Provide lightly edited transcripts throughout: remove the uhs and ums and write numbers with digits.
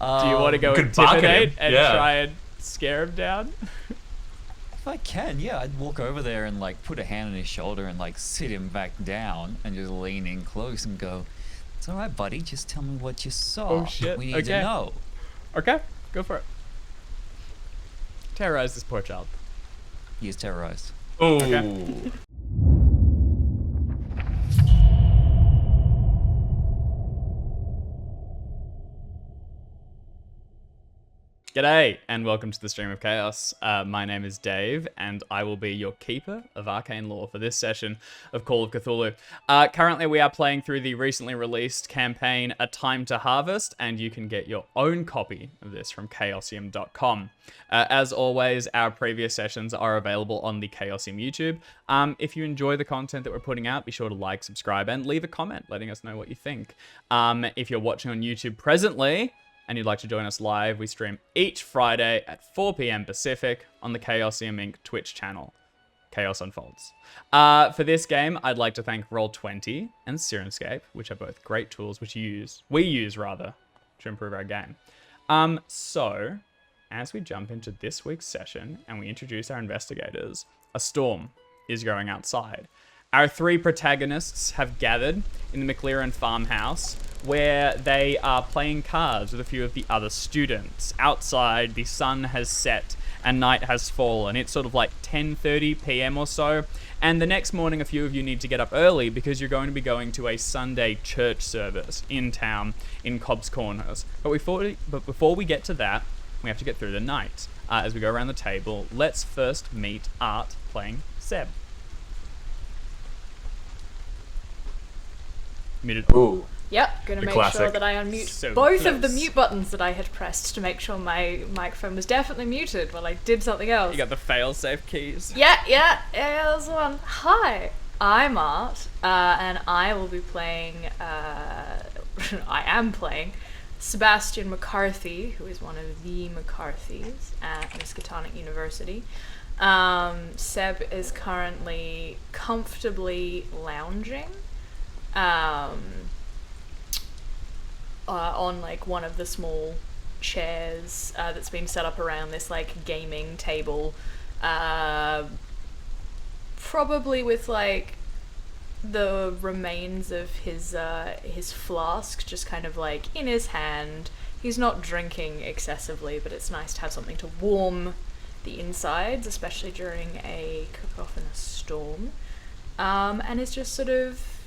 Do you want to go could bark at him. intimidate and Yeah. try and scare him down? If I can, yeah, I'd walk over there and like put a hand on his shoulder and like sit him back down and just lean in close and go, "It's all right, buddy. Just tell me what you saw. Oh, shit. We need Okay. to know." Okay, go for it. Terrorize this poor child. He is terrorized. Ooh. Okay. G'day, and welcome to the Stream of Chaos. My name is Dave, and I will be your keeper of arcane lore for this session of Call of Cthulhu. Currently, we are playing through the recently released campaign, A Time to Harvest, and you can get your own copy of this from Chaosium.com. As always, our previous sessions are available on the Chaosium YouTube. If you enjoy the content that we're putting out, be sure to like, subscribe, and leave a comment letting us know what you think. If you're watching on YouTube presently, and you'd like to join us live, we stream each Friday at 4 p.m. Pacific on the Chaosium Inc. Twitch channel. Chaos Unfolds. For this game, I'd like to thank Roll20 and Sirenscape, which are both great tools we use to improve our game. So, as we jump into this week's session and we introduce our investigators, a storm is going outside. Our three protagonists have gathered in the McLaren farmhouse where they are playing cards with a few of the other students. Outside, the sun has set and night has fallen. It's sort of like 10:30 p.m. or so. And the next morning, a few of you need to get up early because you're going to be going to a Sunday church service in town in Cobb's Corners. But before we get to that, we have to get through the night. As we go around the table, let's first meet Art playing Seb. Muted. Ooh. Yep, gonna The make classic. sure that I unmute So both of the close. mute buttons that I had pressed to make sure my microphone was definitely muted while I did something else. You got the fail-safe keys. Yeah, that's the one. Hi, I'm Art, and I will be playing, I am playing Sebastian McCarthy, who is one of the McCarthys at Miskatonic University. Seb is currently comfortably lounging on like one of the small chairs that's been set up around this like gaming table, probably with like the remains of his flask just kind of like in his hand. He's not drinking excessively, but it's nice to have something to warm the insides, especially during a cook-off in a storm, and is just sort of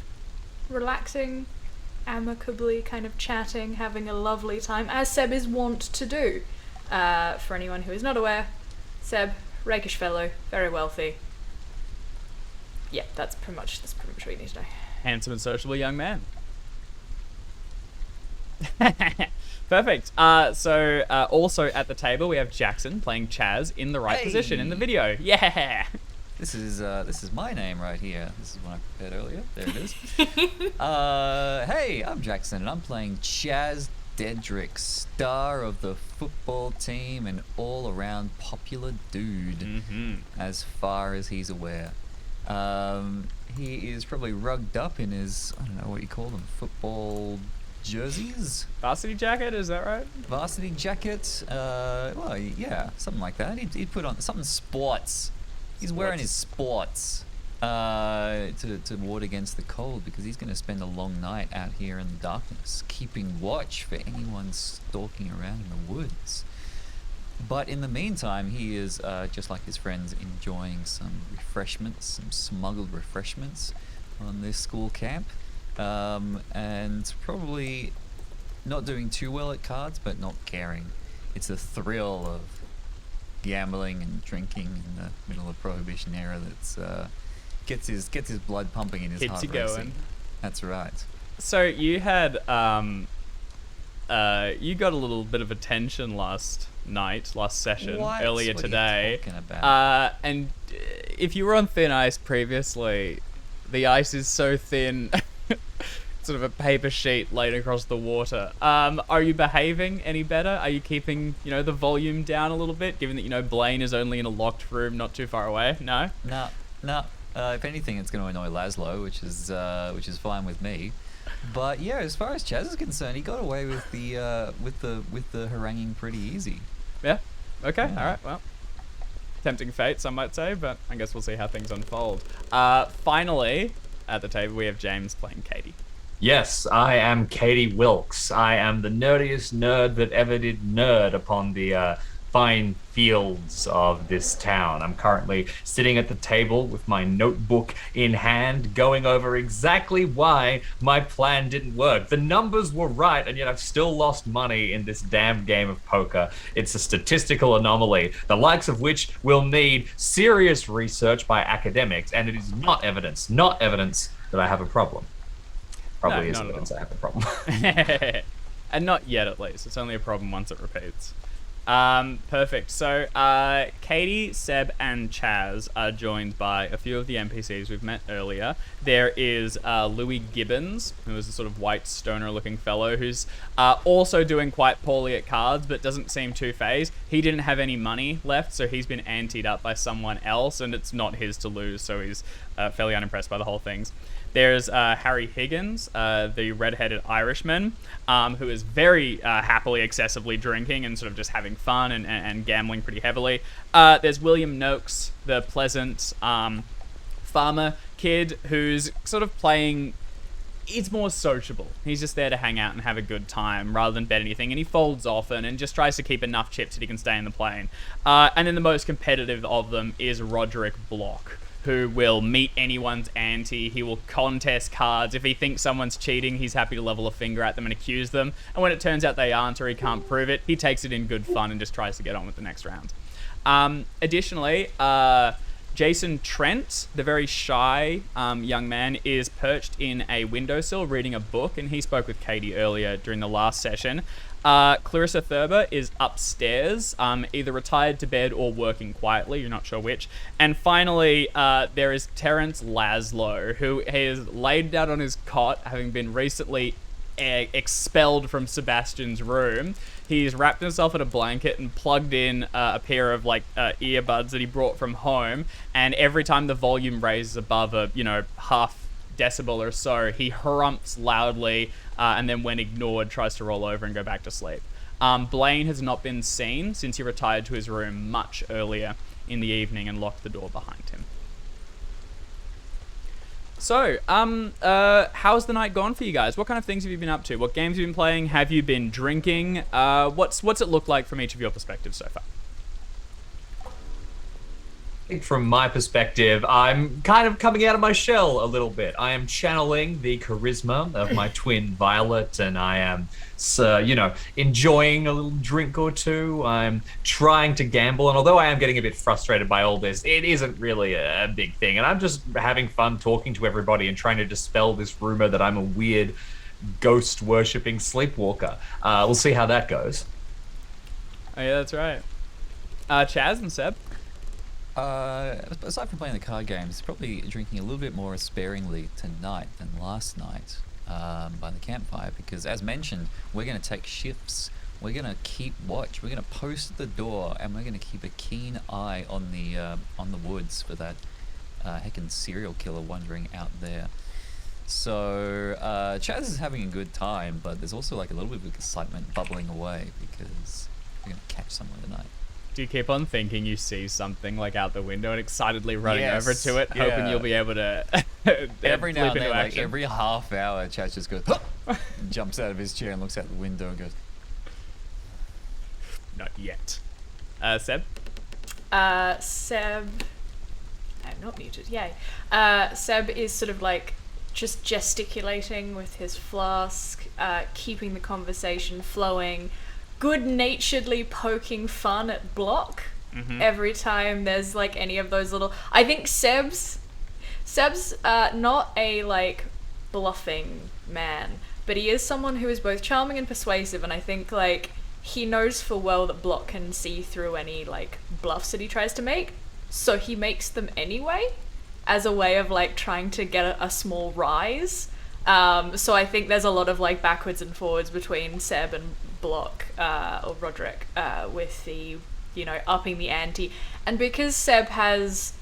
relaxing, amicably kind of chatting, having a lovely time, as Seb is wont to do. For anyone who is not aware, Seb, rakish fellow, very wealthy. Yeah, that's pretty much what you need to know. Handsome and sociable young man. Perfect. So also at the table we have Jackson playing Chaz in the right position in the video. Yeah. This is my name right here. This is one I prepared earlier. There it is. Hey, I'm Jackson, and I'm playing Chaz Dedrick, star of the football team and all-around popular dude, as far as he's aware. He is probably rugged up in his, I don't know what you call them, football jerseys? Varsity jacket, is that right? Varsity jacket? Well, yeah, something like that. He'd put on something sports. He's wearing his sports to ward against the cold, because he's going to spend a long night out here in the darkness, keeping watch for anyone stalking around in the woods. But in the meantime, he is, just like his friends, enjoying some refreshments, some smuggled refreshments on this school camp, and probably not doing too well at cards, but not caring. It's the thrill of gambling and drinking in the middle of Prohibition era that's gets his blood pumping in his Keeps heart you racing. going. That's right. So you had you got a little bit of attention last session, earlier What today. Are you talking about? And if you were on thin ice previously, the ice is so thin, sort of a paper sheet laid across the water. Are you behaving any better? Are you keeping, the volume down a little bit, given that, Blaine is only in a locked room not too far away? No? No. If anything, it's going to annoy Laszlo, which is fine with me. But yeah, as far as Chaz is concerned, he got away with the haranguing pretty easy. Yeah. Okay. Yeah. All right. Well, tempting fate, some might say, but I guess we'll see how things unfold. Finally, at the table, we have James playing Katie. Yes, I am Katie Wilkes. I am the nerdiest nerd that ever did nerd upon the fine fields of this town. I'm currently sitting at the table with my notebook in hand, going over exactly why my plan didn't work. The numbers were right, and yet I've still lost money in this damn game of poker. It's a statistical anomaly, the likes of which will need serious research by academics, and it is not evidence that I have a problem. Probably is evidence I have a problem. And not yet, at least. It's only a problem once it repeats. Perfect. So, Katie, Seb, and Chaz are joined by a few of the NPCs we've met earlier. There is Louis Gibbons, who is a sort of white stoner-looking fellow who's also doing quite poorly at cards, but doesn't seem too phased. He didn't have any money left, so he's been anteed up by someone else, and it's not his to lose, so he's fairly unimpressed by the whole thing. There's Harry Higgins, the red-headed Irishman, who is very happily, excessively drinking and sort of just having fun and gambling pretty heavily. There's William Noakes, the pleasant farmer kid who's sort of playing... He's more sociable. He's just there to hang out and have a good time rather than bet anything, and he folds often and just tries to keep enough chips that he can stay in the plane. And then the most competitive of them is Roderick Block, who will meet anyone's ante. He will contest cards. If he thinks someone's cheating, he's happy to level a finger at them and accuse them. And when it turns out they aren't or he can't prove it, he takes it in good fun and just tries to get on with the next round. Additionally, Jason Trent, the very shy young man, is perched in a windowsill reading a book, and he spoke with Katie earlier during the last session. Clarissa Thurber is upstairs, either retired to bed or working quietly, you're not sure which. And finally, there is Terence Laszlo, who is laid down on his cot, having been recently expelled from Sebastian's room. He's wrapped himself in a blanket and plugged in a pair of earbuds that he brought from home, and every time the volume raises above a half decibel or so, he harumphs loudly, and then when ignored tries to roll over and go back to sleep. Blaine has not been seen since he retired to his room much earlier in the evening and locked the door behind him. So, how's the night gone for you guys? What kind of things have you been up to? What games have you been playing? Have you been drinking? What's it look like from each of your perspectives so far? I think from my perspective, I'm kind of coming out of my shell a little bit. I am channeling the charisma of my twin Violet, and I am, enjoying a little drink or two. I'm trying to gamble, and although I am getting a bit frustrated by all this, it isn't really a big thing. And I'm just having fun talking to everybody and trying to dispel this rumor that I'm a weird ghost-worshipping sleepwalker. We'll see how that goes. Oh yeah, that's right. Chaz and Seb? Aside from playing the card games, probably drinking a little bit more sparingly tonight than last night by the campfire, because as mentioned, we're going to take shifts. We're going to keep watch. We're going to post at the door, and we're going to keep a keen eye on the woods for that heckin' serial killer wandering out there. So Chaz is having a good time, but there's also like a little bit of excitement bubbling away because we're going to catch someone tonight. Do you keep on thinking you see something like out the window and excitedly running Yes, over to it, hoping you'll be able to every now and leap then, into like action? every half hour, Chaz just goes, jumps out of his chair and looks out the window and goes, Not yet. Seb? Seb... I'm not muted, yay. Seb is sort of like just gesticulating with his flask, keeping the conversation flowing, good-naturedly poking fun at Block every time there's like any of those little... I think Seb's not a like bluffing man, but he is someone who is both charming and persuasive, and I think like he knows full well that Block can see through any like bluffs that he tries to make, so he makes them anyway as a way of like trying to get a small rise. So I think there's a lot of like backwards and forwards between Seb and Block or Roderick with the upping the ante, and because Seb has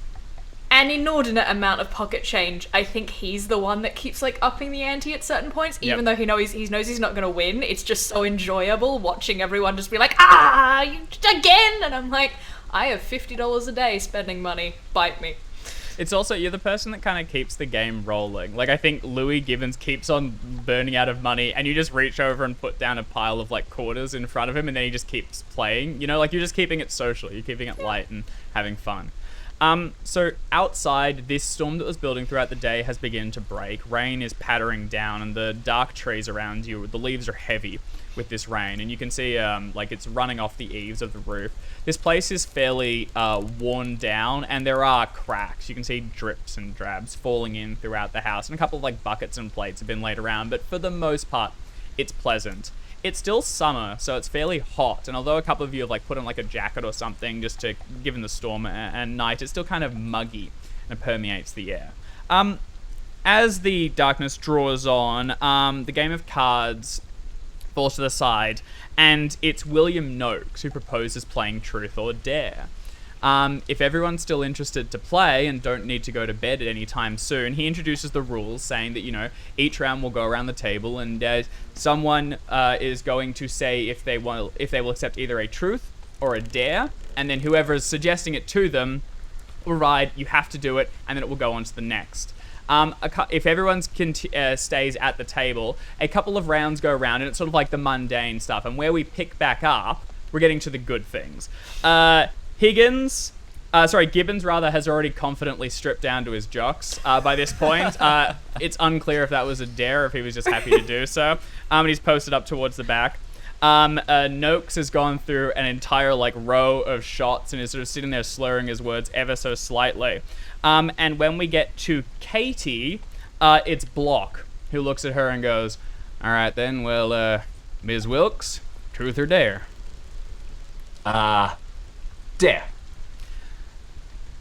an inordinate amount of pocket change. I think he's the one that keeps like upping the ante at certain points, even though he knows he's not gonna win. It's just so enjoyable watching everyone just be like, again, and I'm like, I have $50 a day spending money. Bite me. It's also, you're the person that kind of keeps the game rolling. Like, I think Louis Gibbons keeps on burning out of money, and you just reach over and put down a pile of, like, quarters in front of him, and then he just keeps playing. You know, like, you're just keeping it social. You're keeping it light and having fun. So outside, this storm that was building throughout the day has begun to break. Rain is pattering down, and the dark trees around you, the leaves are heavy with this rain, and you can see like it's running off the eaves of the roof. This place is fairly worn down, and there are cracks. You can see drips and drabs falling in throughout the house, and a couple of like buckets and plates have been laid around, but for the most part, it's pleasant. It's still summer, so it's fairly hot, and although a couple of you have like put on like a jacket or something just to, given the storm and night, it's still kind of muggy and permeates the air. As the darkness draws on, the game of cards falls to the side, and it's William Noakes who proposes playing Truth or Dare. If everyone's still interested to play and don't need to go to bed at any time soon, he introduces the rules, saying that, you know, each round will go around the table, and someone is going to say if they will accept either a truth or a dare, and then whoever is suggesting it to them will ride, you have to do it, and then it will go on to the next. If everyone stays at the table, a couple of rounds go around, and it's sort of like the mundane stuff, and where we pick back up, we're getting to the good things. Gibbons has already confidently stripped down to his jocks by this point. It's unclear if that was a dare or if he was just happy to do so. And he's posted up towards the back. Noakes has gone through an entire like row of shots and is sort of sitting there slurring his words ever so slightly. And when we get to Katie, it's Block who looks at her and goes, "All right then, well, Ms. Wilkes, truth or dare?" Dare.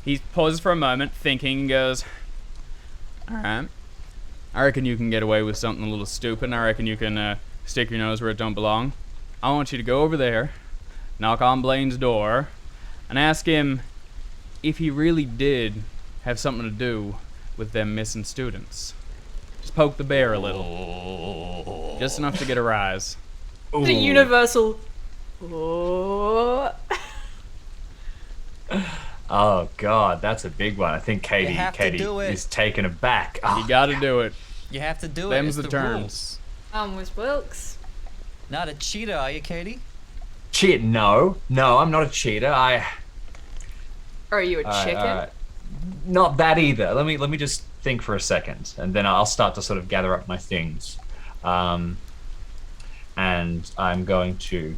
He pauses for a moment, thinking, and goes, "Alright. I reckon you can get away with something a little stupid. I reckon you can stick your nose where it don't belong. I want you to go over there, knock on Blaine's door, and ask him if he really did have something to do with them missing students. Just poke the bear a little. Just enough to get a rise." Ooh. The universal. Oh. Oh God, that's a big one. I think Katie is taken aback. You gotta do it. You have to do it. Them's It's the the terms. rules. Miss Wilkes. Not a cheater, are you, Katie? Cheat? No, I'm not a cheater. Or are you a chicken? Not that either. Let me just think for a second, and then I'll start to sort of gather up my things. And I'm going to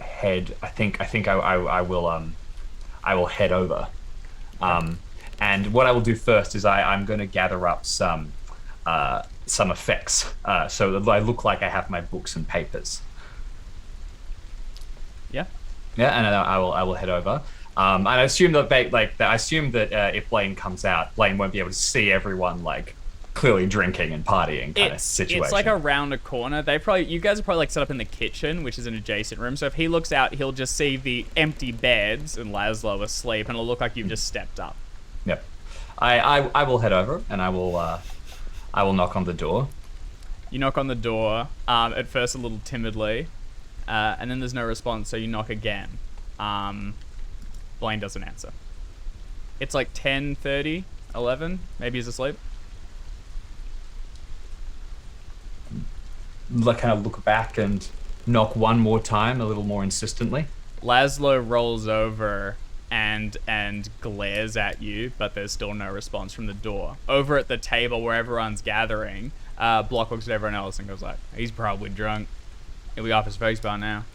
head. I think I will head over. And what I will do first is I'm going to gather up some effects, so that I look like I have my books and papers. Yeah. Yeah, and I will head over. And I assume that if Blaine comes out, Blaine won't be able to see everyone like clearly drinking and partying kind of situation. It's like around a corner. You guys are probably like set up in the kitchen, which is an adjacent room. So if he looks out, he'll just see the empty beds and Laszlo asleep, and it'll look like you've just stepped up. Yep. I will head over and I will knock on the door. You knock on the door, at first a little timidly, and then there's no response, so you knock again. Blaine doesn't answer. It's like 10:30, 11, maybe he's asleep. Kind of look back and knock one more time, a little more insistently. Laszlo rolls over and glares at you, but there's still no response from the door. Over at the table where everyone's gathering, Block looks at everyone else and goes like, "He's probably drunk. He'll be off his face by now.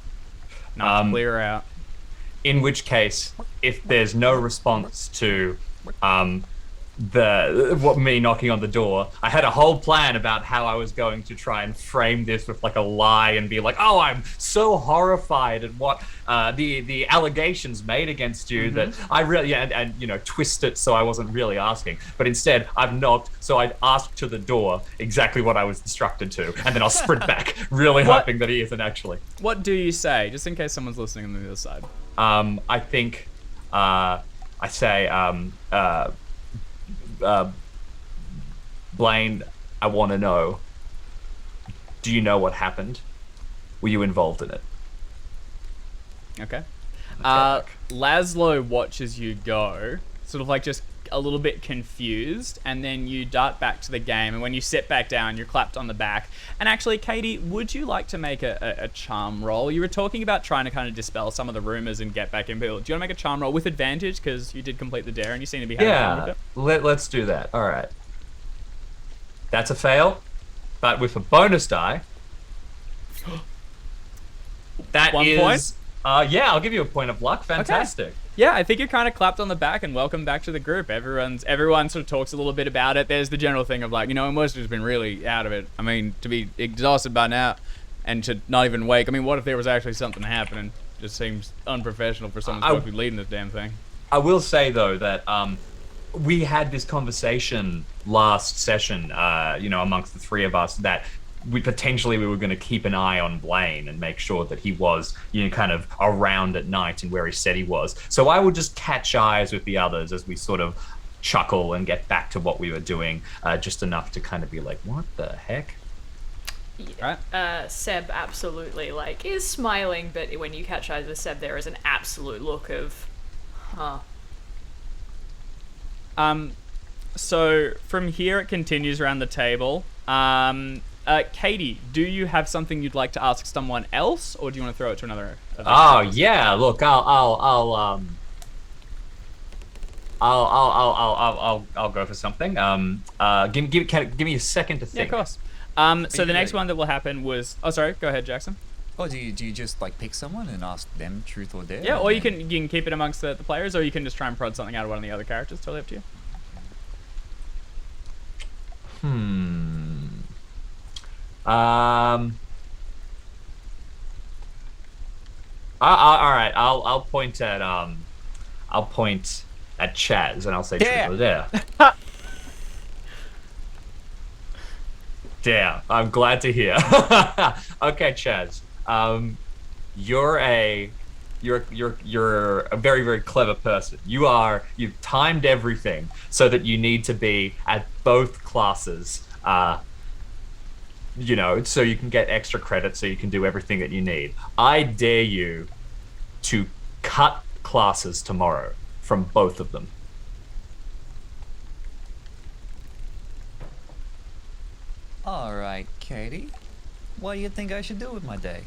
Not to clear out." In which case, if there's no response to me knocking on the door, I had a whole plan about how I was going to try and frame this with like a lie and be like, "Oh, I'm so horrified at what the allegations made against you that I really," and you know, twist it so I wasn't really asking, but instead I've knocked, so I'd asked to the door exactly what I was instructed to, and then I'll sprint back, really hoping that he isn't actually. What do you say, just in case someone's listening on the other side? I think I say, uh, Blaine, I want to know, do you know what happened? Were you involved in it? Okay. Okay. Laszlo watches you go, sort of like just a little bit confused, and then you dart back to the game. And when you sit back down, you're clapped on the back. And actually, Katie, would you like to make a charm roll? You were talking about trying to kind of dispel some of the rumors and get back in. Do you want to make a charm roll with advantage because you did complete the dare and you seem to be having fun with Yeah, it? let's do that. All right. That's a fail, but with a bonus die. That 1 is, point? yeah, I'll give you a point of luck. Fantastic. Yeah, I think you're kind of clapped on the back and welcome back to the group. Everyone sort of talks a little bit about it. There's the general thing of like, Western's been really out of it. I mean, to be exhausted by now and to not even wake. I mean, what if there was actually something happening? Just seems unprofessional for someone supposed to be leading this damn thing. I will say though that we had this conversation last session, amongst the three of us that we were going to keep an eye on Blaine and make sure that he was, kind of around at night and where he said he was. So I would just catch eyes with the others as we sort of chuckle and get back to what we were doing, just enough to kind of be like, what the heck? Yeah. Seb absolutely is smiling, but when you catch eyes with Seb, there is an absolute look of, huh. So from here it continues around the table. Katie, do you have something you'd like to ask someone else, or do you want to throw it to another? Oh yeah, look, I'll go for something. Give me a second to think. Yeah, of course. So the next one that will happen was. Oh, sorry. Go ahead, Jackson. Oh, do you just pick someone and ask them truth or dare? Yeah, or you can keep it amongst the players, or you can just try and prod something out of one of the other characters. Totally up to you. All right. I'll point at Chaz and I'll say truth or dare. Dare. I'm glad to hear. Okay, Chaz. You're a very, very clever person. You've timed everything so that you need to be at both classes, so you can get extra credit, so you can do everything that you need. I dare you to cut classes tomorrow from both of them. All right, Katie. What do you think I should do with my day?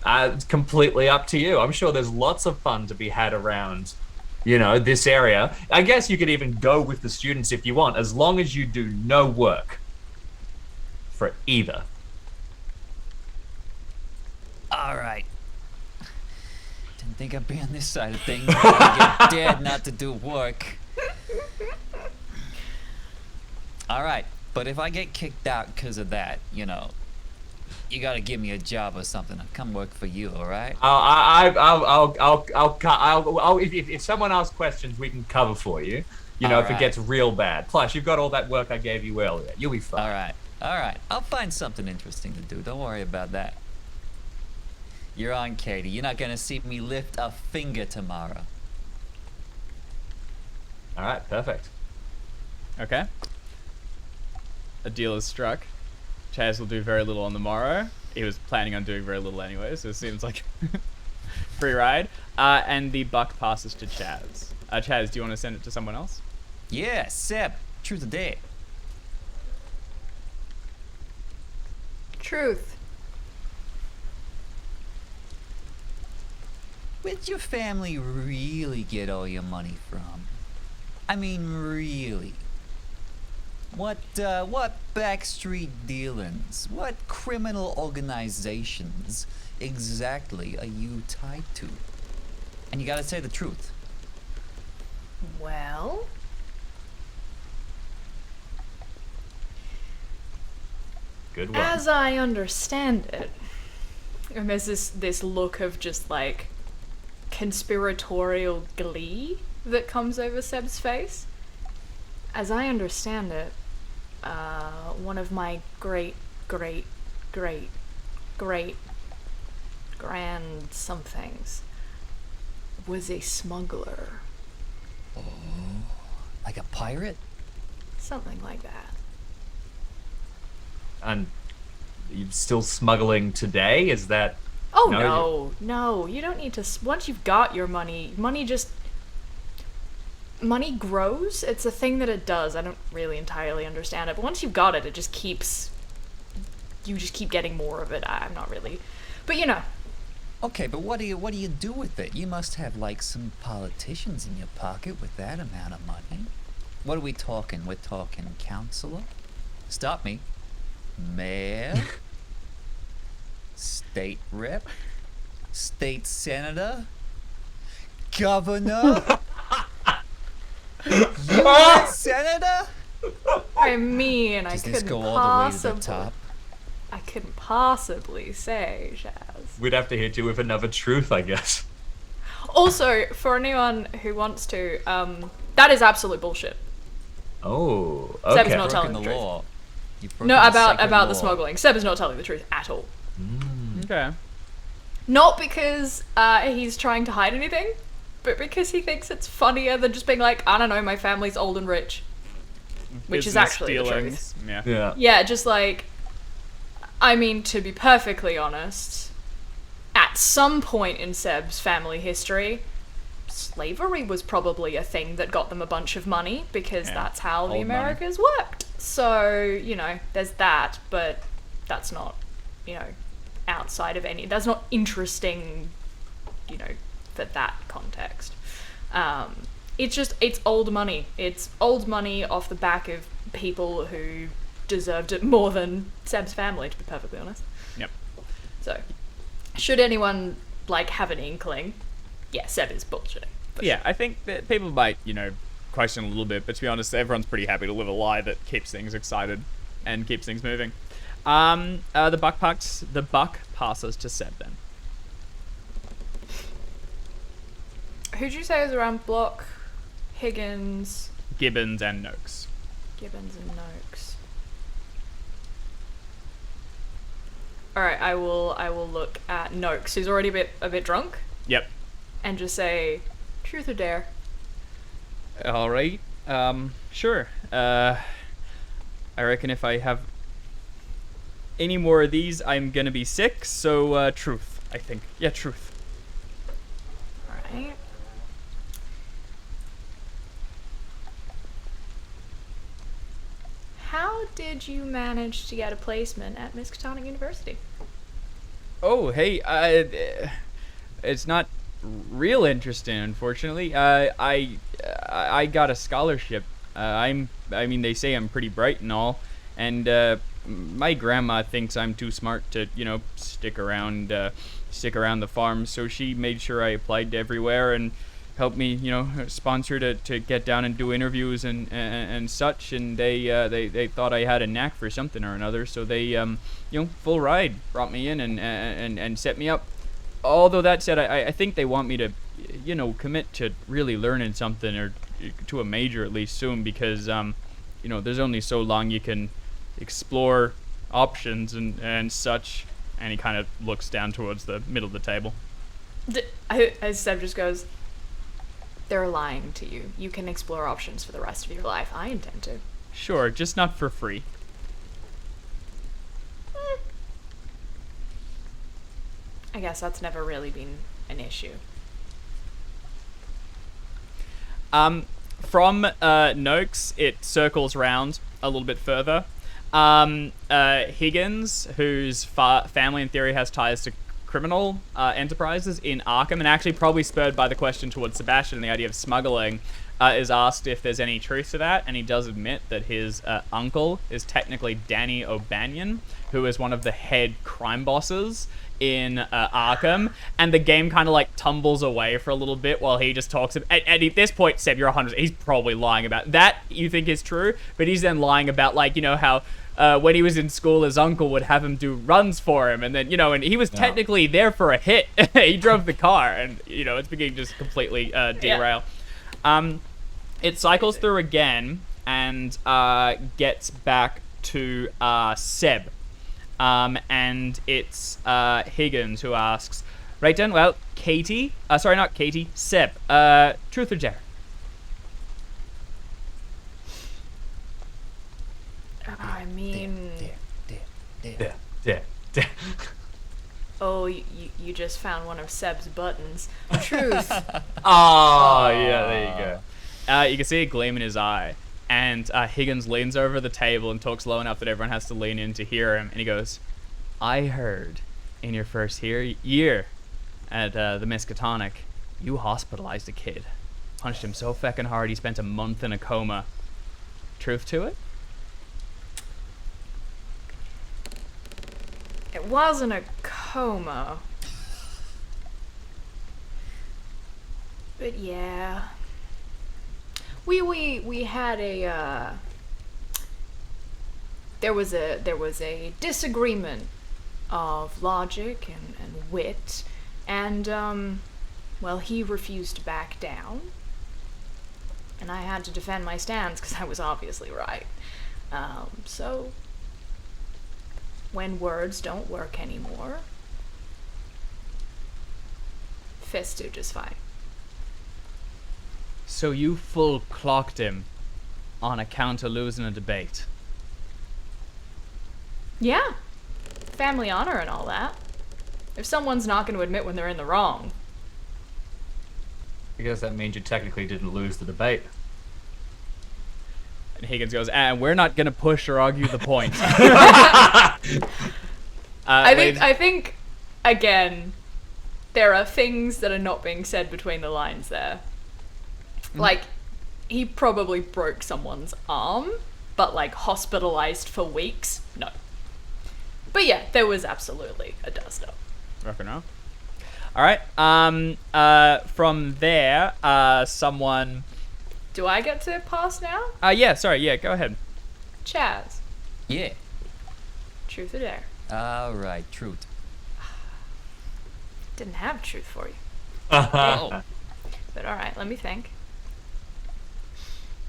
It's completely up to you. I'm sure there's lots of fun to be had around, this area. I guess you could even go with the students if you want, as long as you do no work for either. All right. Didn't think I'd be on this side of things. I get dared not to do work. All right, but if I get kicked out because of that, you gotta give me a job or something. I'll come work for you. All right? If someone asks questions, we can cover for you. If All it right. gets real bad. Plus, you've got all that work I gave you earlier. You'll be fine. All right. I'll find something interesting to do. Don't worry about that. You're on, Katie. You're not gonna see me lift a finger tomorrow. All right, perfect. Okay. A deal is struck. Chaz will do very little on the morrow. He was planning on doing very little anyway, so it seems like free ride. And the buck passes to Chaz. Chaz, do you want to send it to someone else? Yeah, Seb. Truth or dare? Truth. Where'd your family really get all your money from? I mean, really. What backstreet dealings, what criminal organizations exactly are you tied to? And you gotta say the truth. Well, Good one. as I understand it, and there's this look of just conspiratorial glee that comes over Seb's face. As I understand it, one of my great grand somethings was a smuggler. Like a pirate? Something like that. And you're still smuggling today? Is that... Oh, no. You don't need to... Once you've got your money, money grows. It's a thing that it does. I don't really entirely understand it. But once you've got it, it just keeps... You just keep getting more of it. I'm not really... But you know. Okay, but what do you do with it? You must have, like, some politicians in your pocket with that amount of money. What are we talking? We're talking councillor? Stop me. Mayor? State rep? State senator? Governor? U.S. senator? I mean, Does I this couldn't go all the way to possibly... the top? I couldn't possibly say, Shaz. We'd have to hit you with another truth, I guess. Also, for anyone who wants to, that is absolute bullshit. Oh, Seb's okay. not telling Broken the truth. law. You've broken No, the about sacred the law. smuggling. Seb is not telling the truth at all. Okay. Not because he's trying to hide anything, but because he thinks it's funnier than just being like, I don't know, my family's old and rich. Which is Business actually the dealings. truth. Yeah. Yeah. Yeah, just like, I mean, to be perfectly honest, at some point in Seb's family history, slavery was probably a thing that got them a bunch of money because Yeah. that's how the Old money. Americas worked. So, you know, there's that, but that's not, you know, outside of any, that's not interesting, you know, for that context. It's old money. It's old money off the back of people who deserved it more than Seb's family, to be perfectly honest. Yep. So, should anyone, like, have an inkling, yeah, Seb is bullshitting. Yeah, I think that people might, you know, question a little bit, but to be honest, everyone's pretty happy to live a lie that keeps things excited and keeps things moving. The buck passes to Seb then. Who'd you say was around Block? Higgins, Gibbons and Noakes. Gibbons, and Noakes. Alright, I will look at Noakes, who's already a bit drunk, Yep. and just say, truth or dare? All right. Sure. I reckon if I have any more of these, I'm gonna be sick. So, truth. I think. Yeah, truth. Alright. How did you manage to get a placement at Miskatonic University? Oh, hey. It's not real interesting, unfortunately. I got a scholarship. I mean, they say I'm pretty bright and all, and my grandma thinks I'm too smart to, you know, stick around the farm. So she made sure I applied to everywhere and helped me, you know, sponsor to get down and do interviews and such. And they thought I had a knack for something or another. So they, you know, full ride brought me in and set me up. Although that said, I think they want me to, you know, commit to really learning something, or to a major at least soon, because you know, there's only so long you can explore options and such. And he kind of looks down towards the middle of the table. As Seb just goes, they're lying to you. You can explore options for the rest of your life. I intend to. Sure, just not for free. I guess that's never really been an issue. From Noakes, it circles round a little bit further. Higgins, whose family in theory has ties to criminal enterprises in Arkham, and actually probably spurred by the question towards Sebastian and the idea of smuggling, is asked if there's any truth to that, and he does admit that his uncle is technically Danny O'Banion, who is one of the head crime bosses in Arkham, and the game kind of like tumbles away for a little bit while he just talks about, and at this point, Seb, you're 100, he's probably lying about that. You think is true, but he's then lying about, like, you know, how when he was in school, his uncle would have him do runs for him, and then, you know, and he was technically there for a hit. He drove the car, and, you know, it's beginning to just completely derail. It cycles through again and gets back to Seb. And it's Higgins who asks, right then, well, Katie, sorry, not Katie, Seb, truth or dare? mean, Yeah. oh, you just found one of Seb's buttons. Truth. Oh, yeah, there you go. You can see a gleam in his eye, and Higgins leans over the table and talks low enough that everyone has to lean in to hear him, and he goes, I heard in your first year at the Miskatonic, you hospitalized a kid. Punched him so feckin' hard he spent a month in a coma. Truth to it? It wasn't a coma. But yeah. We had a there was a disagreement of logic and wit, and well, he refused to back down, and I had to defend my stance because I was obviously right. So when words don't work anymore, fists do just fine. So you full clocked him on account of losing a debate? Yeah. Family honor and all that. If someone's not going to admit when they're in the wrong. I guess that means you technically didn't lose the debate. And Higgins goes, and we're not going to push or argue the point. I think, again, there are things that are not being said between the lines there. Like, he probably broke someone's arm, but like hospitalized for weeks? No. But yeah, there was absolutely a dust-up. Rock and roll. All right. From there, someone... Do I get to pass now? Yeah, sorry. Yeah, go ahead. Chaz. Yeah. Truth or dare? Alright, truth. Didn't have truth for you. Oh. But alright, let me think.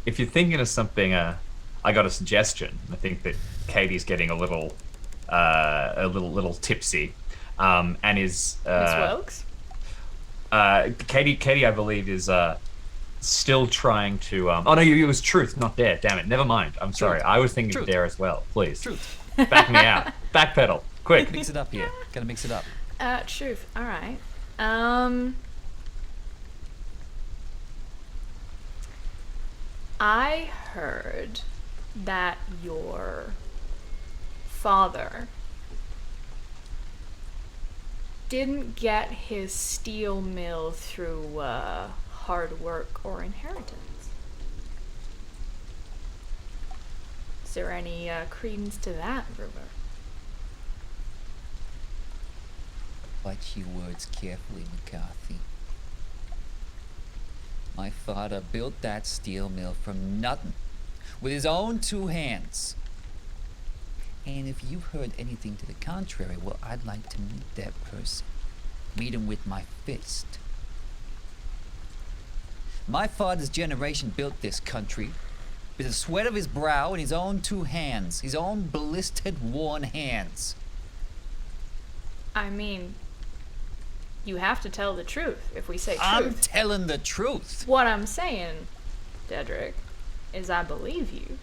If you're thinking of something, I got a suggestion. I think that Katie's getting a little tipsy, and is Miss Wilkes? Katie, I believe, is still trying to. Oh no, it was truth, not dare. Damn it, never mind. I'm sorry. I was thinking of dare as well. Please, Truth. back me out. Backpedal, quick. Mix it up here. Gotta mix it up. Truth. Alright. I heard that your father didn't get his steel mill through hard work or inheritance. Is there any credence to that, rumor? Watch your words carefully, McCarthy. My father built that steel mill from nothing, with his own two hands. And if you've heard anything to the contrary, well, I'd like to meet that person. Meet him with my fist. My father's generation built this country with the sweat of his brow and his own two hands, his own blistered, worn hands. I mean, you have to tell the truth if we say truth. I'm telling the truth. What I'm saying, Dedrick, is I believe you,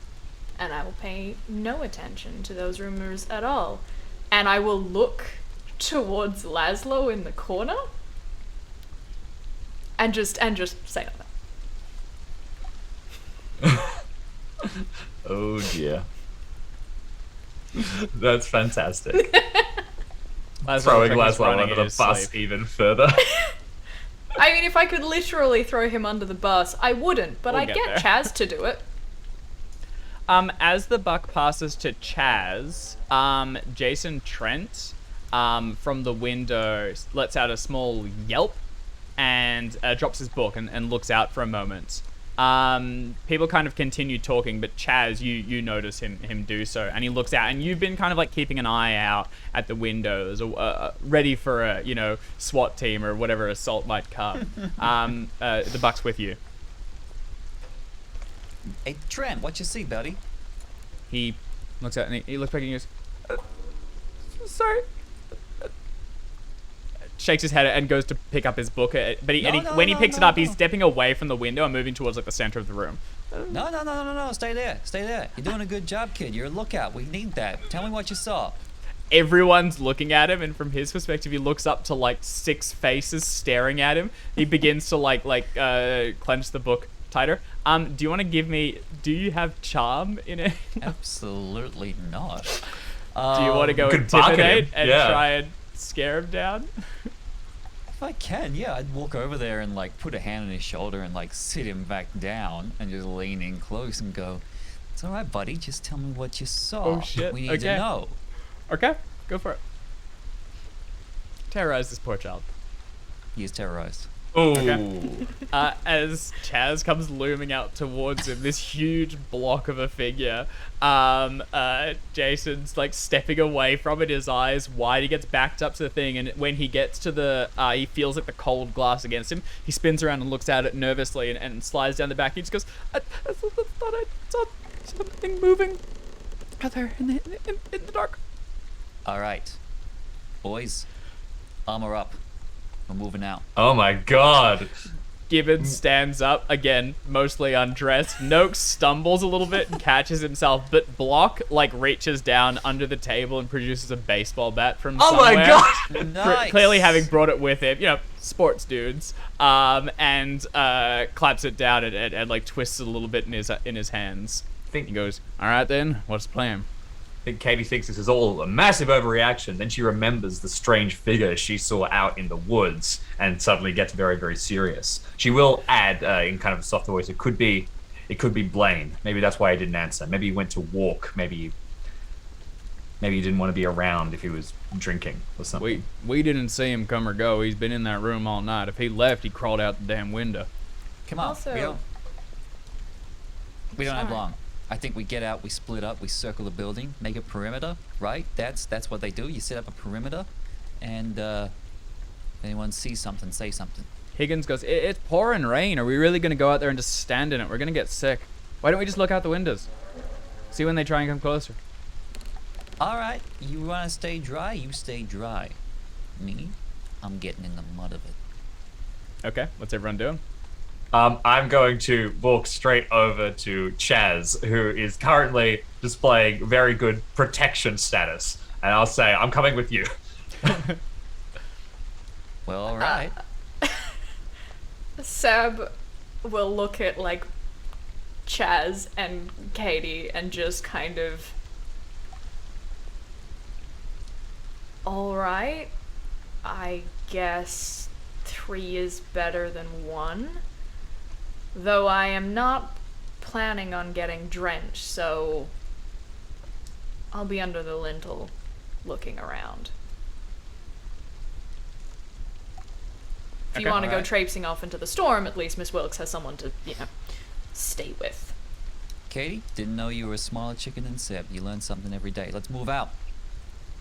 and I will pay no attention to those rumors at all. And I will look towards Laszlo in the corner and just say nothing. Oh dear. That's fantastic. Throwing Laszlo under the bus even further. I mean, if I could literally throw him under the bus, I wouldn't, but I'd get Chaz to do it. As the buck passes to Chaz, Jason Trent, from the window, lets out a small yelp and drops his book and looks out for a moment. People kind of continue talking, but Chaz, you notice him do so, and he looks out, and you've been kind of like keeping an eye out at the windows, ready for a SWAT team or whatever assault might come. The buck's with you. Hey, Trent, what you see, buddy? He looks out and he looks back and he goes, "Sorry, shakes his head and goes to pick up his book. But when he picks it no, up, he's no. stepping away from the window and moving towards like the center of the room. No. Stay there. You're doing a good job, kid. You're a lookout. We need that. Tell me what you saw. Everyone's looking at him, and from his perspective, he looks up to like 6 faces staring at him. He begins to clench the book tighter. Do you want to give me? Do you have charm in it? Absolutely not. Do you want to go could bark at intimidate him, and yeah. try and scare him down? If I can, yeah, I'd walk over there and like put a hand on his shoulder and like sit him back down and just lean in close and go, "It's all right, buddy. Just tell me what you saw. Oh, shit. We need Okay. to know." Okay, go for it. Terrorize this poor child. He is terrorized. Ooh. Okay. As Chaz comes looming out towards him, this huge block of a figure, Jason's like stepping away from it, his eyes wide, he gets backed up to the thing, and when he gets to the, he feels like the cold glass against him, he spins around and looks at it nervously and slides down the back. He just goes, I thought I saw something moving out there in the dark. All right, boys, armor up. We're moving out. Oh my god. Gibbon stands up, again, mostly undressed. Noakes stumbles a little bit and catches himself, but Block, like, reaches down under the table and produces a baseball bat from Oh somewhere. my god. Nice. Clearly having brought it with him, you know, sports dudes, and claps it down and like, twists it a little bit in his hands. He goes, all right then, what's the plan? I think Katie thinks this is all a massive overreaction. Then she remembers the strange figure she saw out in the woods and suddenly gets very, very serious. She will add, in kind of a softer voice, it could be Blaine. Maybe that's why he didn't answer. Maybe he went to walk. Maybe he didn't want to be around if he was drinking or something. We didn't see him come or go. He's been in that room all night. If he left, he crawled out the damn window. Come on. Also- We don't have Sorry. long. I think we get out, we split up, we circle the building, make a perimeter, right? That's what they do. You set up a perimeter, and if anyone sees something, say something. Higgins goes, it's pouring rain. Are we really going to go out there and just stand in it? We're going to get sick. Why don't we just look out the windows? See when they try and come closer. All right, you want to stay dry? You stay dry. Me, I'm getting in the mud of it. Okay, what's everyone doing? I'm going to walk straight over to Chaz, who is currently displaying very good protection status. And I'll say, I'm coming with you. Well, all right. Seb will look at like Chaz and Katie and just kind of, all right, I guess 3 is better than 1. Though I am not planning on getting drenched, so I'll be under the lintel looking around. If you Okay. want to go Alright. traipsing off into the storm, at least Miss Wilkes has someone to, stay with. Katie, didn't know you were a smaller chicken than Seb. You learn something every day. Let's move out.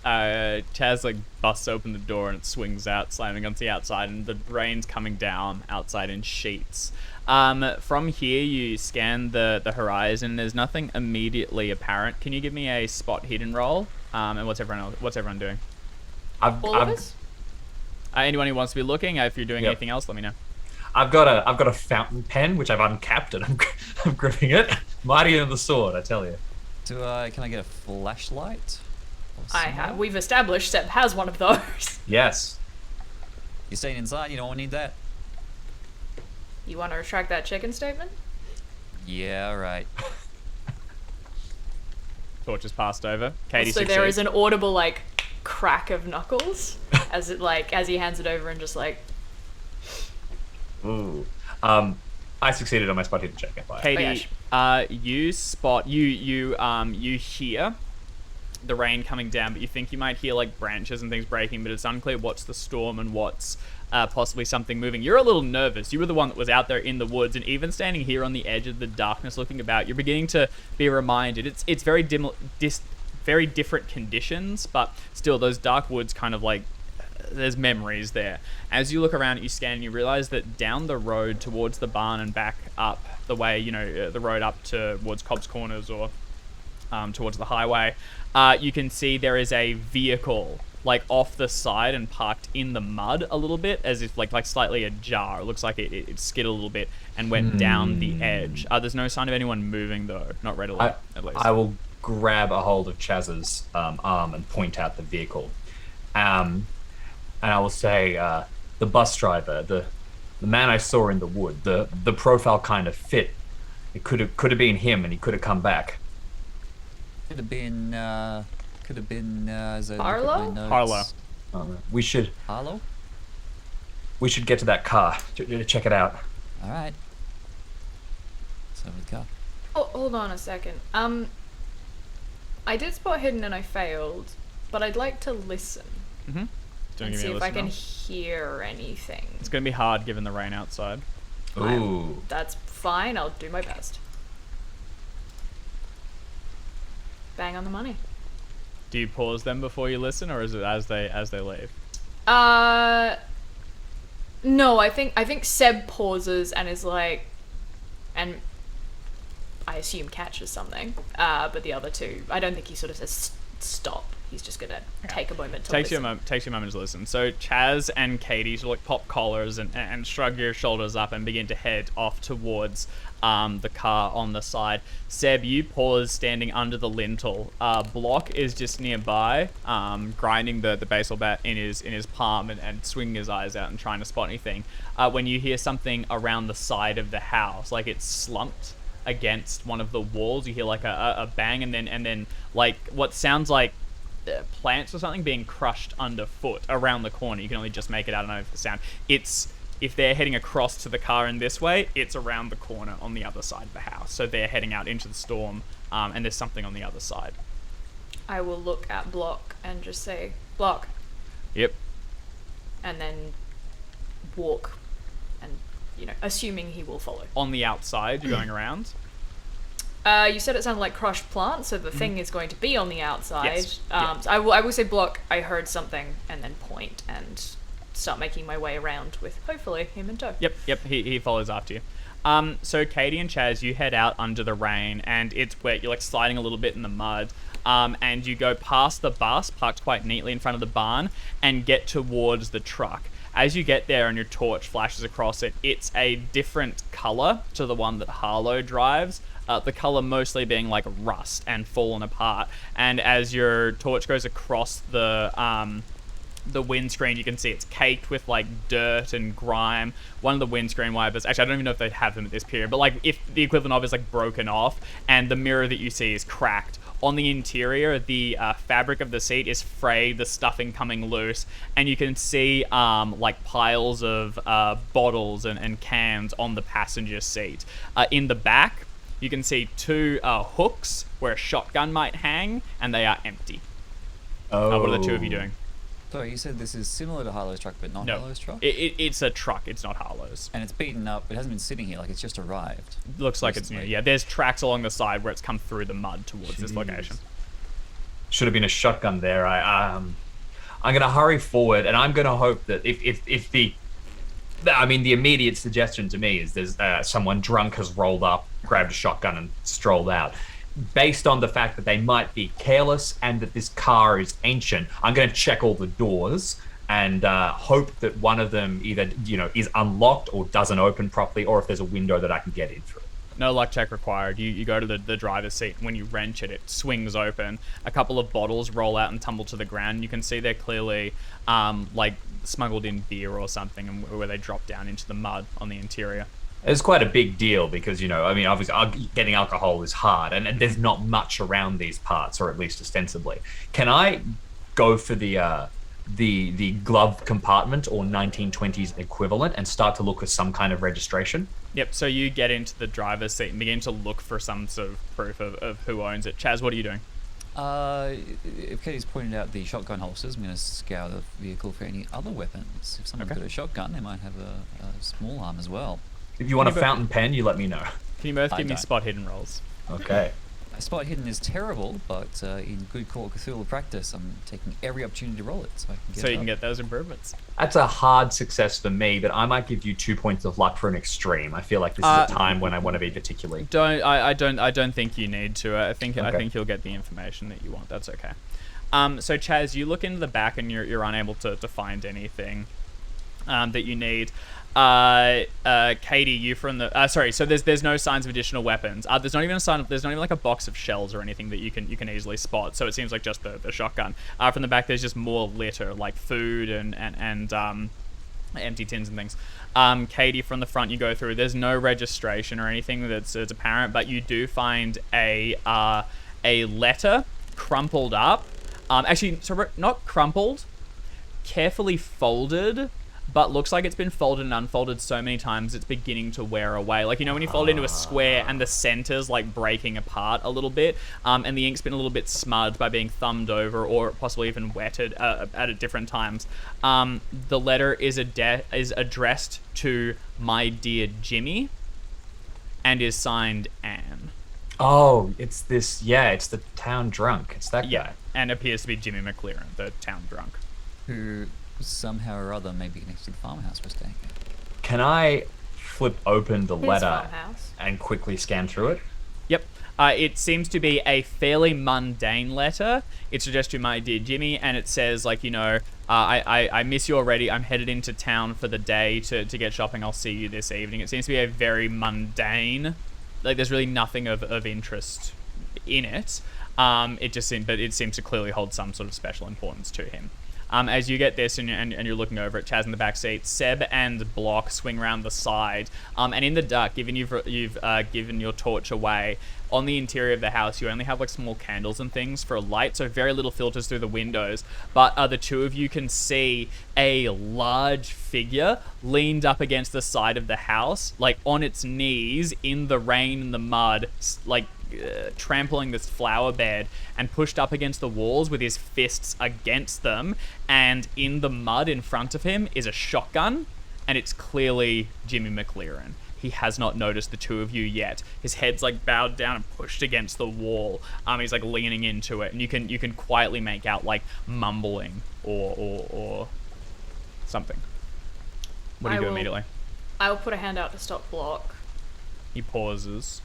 Chaz like busts open the door and it swings out, slamming onto the outside, and the rain's coming down outside in sheets. From here, you scan the horizon. There's nothing immediately apparent. Can you give me a spot hidden roll? And what's everyone doing? All of us? Anyone who wants to be looking, if you're doing Yep. anything else, let me know. I've got a fountain pen, which I've uncapped and I'm gripping it. Mightier than the sword, I tell you. Can I get a flashlight? Or I something? have. We've established Seb has one of those. Yes. You're staying inside. You don't need that. You want to retract that chicken statement? Yeah, right. Torch is passed over. Katie So succeeds. there is an audible like crack of knuckles as he hands it over and just like. Ooh. I succeeded on my spot hidden check. FYI. Katie, you spot you hear the rain coming down, but you think you might hear like branches and things breaking, but it's unclear what's the storm and what's possibly something moving. You're a little nervous. You were the one that was out there in the woods, and even standing here on the edge of the darkness looking about, you're beginning to be reminded. It's very very different conditions, but still those dark woods kind of like there's memories there. As you look around, you scan, and you realize that down the road towards the barn and back up the way, the road up towards Cobb's Corners or towards the highway, you can see there is a vehicle like off the side and parked in the mud a little bit, as if like slightly ajar. It looks like it skid a little bit and went down the edge. There's no sign of anyone moving though, not readily at least. I will grab a hold of Chaz's arm and point out the vehicle, and I will say, the bus driver, the man I saw in the wood, the profile kind of fit. It could have been him, and he could have come back. Could have been. As I look at my Harlow? notes. Harlow. We should Harlow? get to that car to check it out. All right. So we go. Oh, hold on a second. I did spot hidden and I failed, but I'd like to listen Mm-hmm. and see if I can hear anything. It's gonna be hard given the rain outside. Ooh. That's fine. I'll do my best. Bang on the money. Do you pause them before you listen, or is it as they leave? No, I think Seb pauses and is like, and I assume catches something. But the other two, I don't think he sort of says stop. He's just gonna take a moment to Takes you listen. a moment to listen. So Chaz and Katie sort of like pop collars and shrug your shoulders up and begin to head off towards the car on the side. Seb, you pause standing under the lintel. Block is just nearby, grinding the baseball bat in his palm and swinging his eyes out and trying to spot anything. When you hear something around the side of the house, like it's slumped against one of the walls, you hear like a bang and then like what sounds like plants or something being crushed underfoot around the corner. You can only just make it out of the sound. If they're heading across to the car in this way, it's around the corner on the other side of the house. So they're heading out into the storm, and there's something on the other side. I will look at Block and just say, Block, Yep. and then walk, and assuming he will follow. On the outside, you're going around. You said it sounded like crushed plants, so the thing is going to be on the outside. Yes. Yeah. So I will say, Block, I heard something, and then point and start making my way around with hopefully him in tow. Yep. He follows after you. So Katie and Chaz, you head out under the rain, and it's wet. You're like sliding a little bit in the mud. And you go past the bus, parked quite neatly in front of the barn, and get towards the truck. As you get there and your torch flashes across it, it's a different color to the one that Harlow drives. The color mostly being like rust and fallen apart. And as your torch goes across the windscreen, you can see it's caked with like dirt and grime. One of the windscreen wipers, actually I don't even know if they have them at this period, but like if the equivalent of is like broken off, and the mirror that you see is cracked. On the interior, the fabric of the seat is frayed, the stuffing coming loose, and you can see like piles of bottles and cans on the passenger seat. In the back, you can see two hooks where a shotgun might hang, and they are empty. Oh. What are the two of you doing? Sorry, you said this is similar to Harlow's truck, but not No, Harlow's truck? it's a truck. It's not Harlow's. And it's beaten up. It hasn't been sitting here. Like, it's just arrived. Looks like it's new. Recently. Yeah, there's tracks along the side where it's come through the mud towards this location. Should have been a shotgun there. I'm gonna hurry forward, and I'm gonna hope that if the immediate suggestion to me is there's someone drunk has rolled up, grabbed a shotgun, and strolled out. Based on the fact that they might be careless and that this car is ancient, I'm going to check all the doors and hope that one of them either is unlocked or doesn't open properly, or if there's a window that I can get in through. No luck check required. You go to the driver's seat. When you wrench it, it swings open. A couple of bottles roll out and tumble to the ground. You can see they're clearly like smuggled in beer or something, and where they drop down into the mud on the interior. It's quite a big deal because, obviously getting alcohol is hard, and there's not much around these parts, or at least ostensibly. Can I go for the glove compartment or 1920s equivalent and start to look for some kind of registration? Yep, so you get into the driver's seat and begin to look for some sort of proof of who owns it. Chaz, what are you doing? If Katie's pointed out the shotgun holsters, I'm going to scour the vehicle for any other weapons. If someone's got a shotgun, they might have a small arm as well. If you want a fountain pen, you let me know. Can you both I give me don't. spot hidden rolls? Okay. Spot hidden is terrible, but in good Call of Cthulhu practice, I'm taking every opportunity to roll it so I can get So you it can up. get those improvements. That's a hard success for me, but I might give you 2 points of luck for an extreme. I feel like this is a time when I want to be particularly. I don't think you need to. I think you'll get the information that you want. That's okay. So Chaz, you look into the back and you're unable to find anything that you need. Katie, you from the sorry. So there's no signs of additional weapons. There's not even a sign of. There's not even like a box of shells or anything that you can easily spot. So it seems like just the shotgun. From the back, there's just more litter, like food and empty tins and things. Katie, from the front, you go through. There's no registration or anything that's apparent, but you do find a letter crumpled up. Actually, so not crumpled, carefully folded. But looks like it's been folded and unfolded so many times it's beginning to wear away. Like, you know when you fold it into a square and the center's like breaking apart a little bit, and the ink's been a little bit smudged by being thumbed over or possibly even wetted at different times. The letter is addressed to my dear Jimmy and is signed Anne. Oh, it's this. Yeah, it's the town drunk. It's that Yeah, guy. and appears to be Jimmy McLaren, the town drunk. Who somehow or other maybe next to the farmhouse we're staying at. Can I flip open the His letter farmhouse. and quickly scan through it? Yep. It seems to be a fairly mundane letter. It's addressed to my dear Jimmy, and it says, like, you know, I miss you already. I'm headed into town for the day to get shopping. I'll see you this evening. It seems to be a very mundane, like, there's really nothing of interest in it. It seems to clearly hold some sort of special importance to him. As you get this and you're looking over at Chaz in the back seat, Seb and Block swing around the side. And in the dark, given you've given your torch away, on the interior of the house, you only have like small candles and things for a light, so very little filters through the windows. But the two of you can see a large figure leaned up against the side of the house, like on its knees in the rain and the mud, like trampling this flower bed, and pushed up against the walls with his fists against them, and in the mud in front of him is a shotgun, and it's clearly Jimmy McLaren. He has not noticed the two of you yet. His head's like bowed down and pushed against the wall. He's like leaning into it, and you can quietly make out like mumbling or something. What do you do immediately? I will put a hand out to stop Block. He pauses.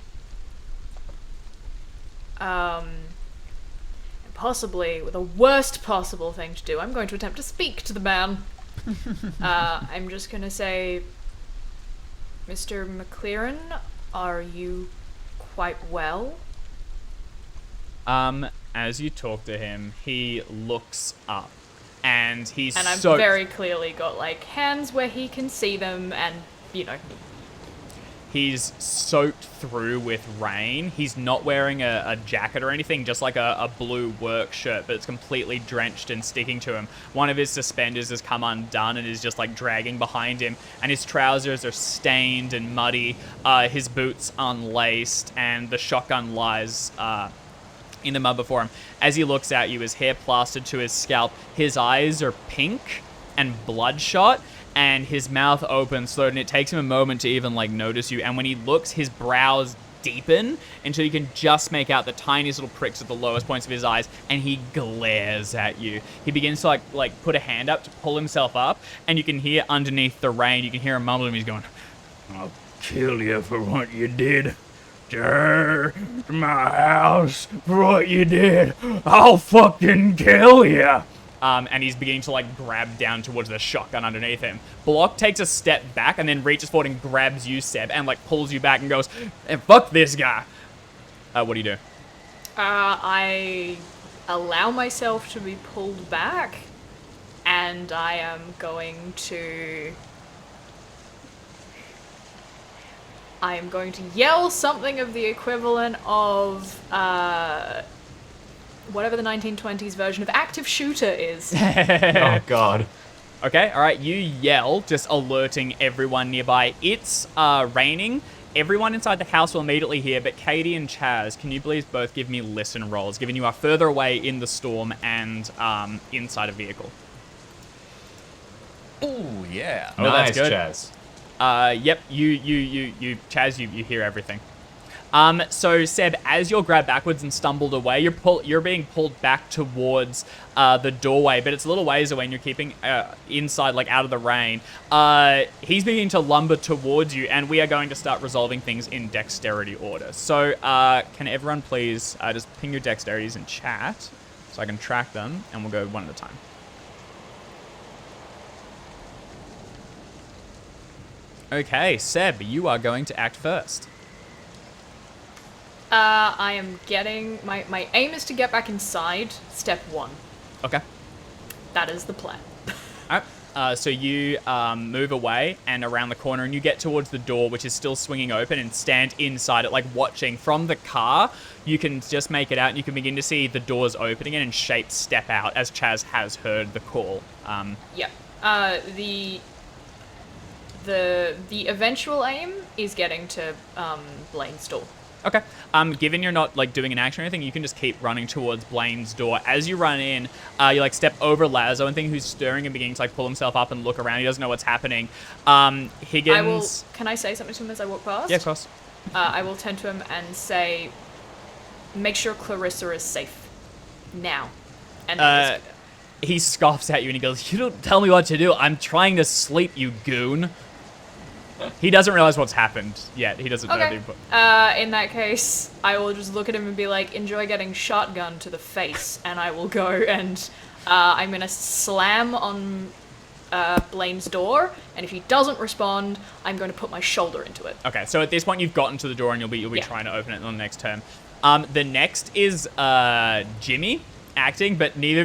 Possibly the worst possible thing to do, I'm going to attempt to speak to the man. I'm just going to say, Mr. McLaren, are you quite well? As you talk to him, he looks up, and I've very clearly got like hands where he can see them, and you know. He's soaked through with rain. He's not wearing a jacket or anything, just like a blue work shirt, but it's completely drenched and sticking to him. One of his suspenders has come undone and is just like dragging behind him, and his trousers are stained and muddy, his boots unlaced, and the shotgun lies in the mud before him. As he looks at you, his hair plastered to his scalp, his eyes are pink and bloodshot, and his mouth opens slowly, and it takes him a moment to even like notice you. And when he looks, his brows deepen until you can just make out the tiniest little pricks at the lowest points of his eyes, and he glares at you. He begins to like put a hand up to pull himself up, and you can hear underneath the rain, you can hear him mumbling. He's going, "I'll kill you for what you did. To my house for what you did. I'll fucking kill you." And he's beginning to like grab down towards the shotgun underneath him. Block takes a step back and then reaches forward and grabs you, Seb, and like pulls you back and goes, "Fuck this guy." What do you do? I allow myself to be pulled back, and I am going to yell something of the equivalent of whatever the 1920s version of active shooter is. Oh, God. Okay, all right, you yell, just alerting everyone nearby. It's raining. Everyone inside the house will immediately hear, but Katie and Chaz, can you please both give me listen rolls, given you are further away in the storm and inside a vehicle? Oh, yeah. Oh, Nice, that's good. Chaz. Yep, Chaz, you hear everything. So Seb, as you're grabbed backwards and stumbled away, you're being pulled back towards the doorway, but it's a little ways away and you're keeping inside, like out of the rain. He's beginning to lumber towards you, and we are going to start resolving things in dexterity order. So can everyone please just ping your dexterities in chat so I can track them, and we'll go one at a time. Okay, Seb, you are going to act first. I am getting... My aim is to get back inside, step 1. Okay. That is the plan. Alright. So you move away and around the corner, and you get towards the door, which is still swinging open, and stand inside it, like watching from the car. You can just make it out, and you can begin to see the doors opening and shapes step out as Chaz has heard the call. Yeah. The eventual aim is getting to Blaine's door. Okay. Given you're not like doing an action or anything, you can just keep running towards Blaine's door. As you run in, you like step over Lazo and think who's stirring and beginning to like pull himself up and look around. He doesn't know what's happening. Higgins. Can I say something to him as I walk past? Yeah, of course. I will turn to him and say, "Make sure Clarissa is safe now." And he scoffs at you and he goes, "You don't tell me what to do. I'm trying to sleep, you goon." He doesn't realize what's happened yet. He doesn't know the input. In that case, I will just look at him and be like, "Enjoy getting shotgun to the face," and I will go and I'm gonna slam on Blaine's door, and if he doesn't respond, I'm going to put my shoulder into it. Okay, so at this point you've gotten to the door and you'll be trying to open it on the next turn. The next is Jimmy acting, but neither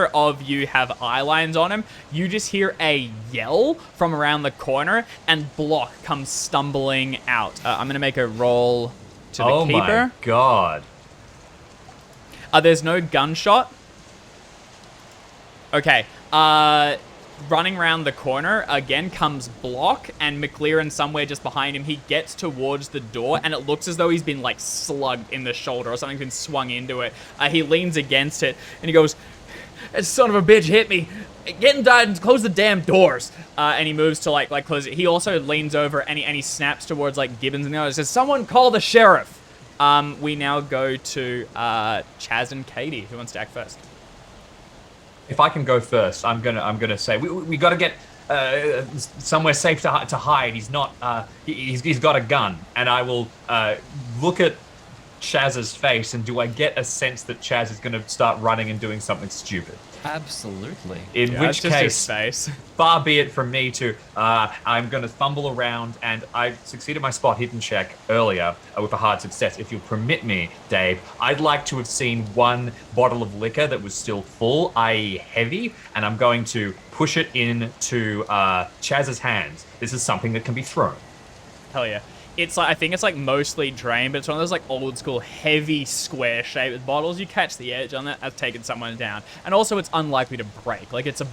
of you have eye lines on him. You just hear a yell from around the corner, and Block comes stumbling out. I'm gonna make a roll to the keeper. Oh my god! There's no gunshot. Okay. Running around the corner again comes Block, and McLearen somewhere just behind him. He gets towards the door, and it looks as though he's been like slugged in the shoulder or something's been swung into it. He leans against it and he goes, "That son of a bitch hit me. Get inside and close the damn doors." And he moves to like close it. He also leans over and he snaps towards like Gibbons and the others. Says, "Someone call the sheriff." We now go to Chaz and Katie. Who wants to act first? If I can go first, I'm gonna say we got to get somewhere safe to hide. He's not. He's got a gun, and I will look at Chaz's face, and do I get a sense that Chaz is going to start running and doing something stupid? Absolutely. In which just his case, face. far be it from me to. I'm going to fumble around, and I succeeded my spot hidden check earlier with a hard success. If you'll permit me, Dave, I'd like to have seen one bottle of liquor that was still full, i.e. heavy, and I'm going to push it into Chaz's hands. This is something that can be thrown. Hell yeah. It's like, I think it's like mostly drained, but it's one of those like old school heavy square shaped bottles. You catch the edge on that, that's taken someone down. And also it's unlikely to break. Like it's a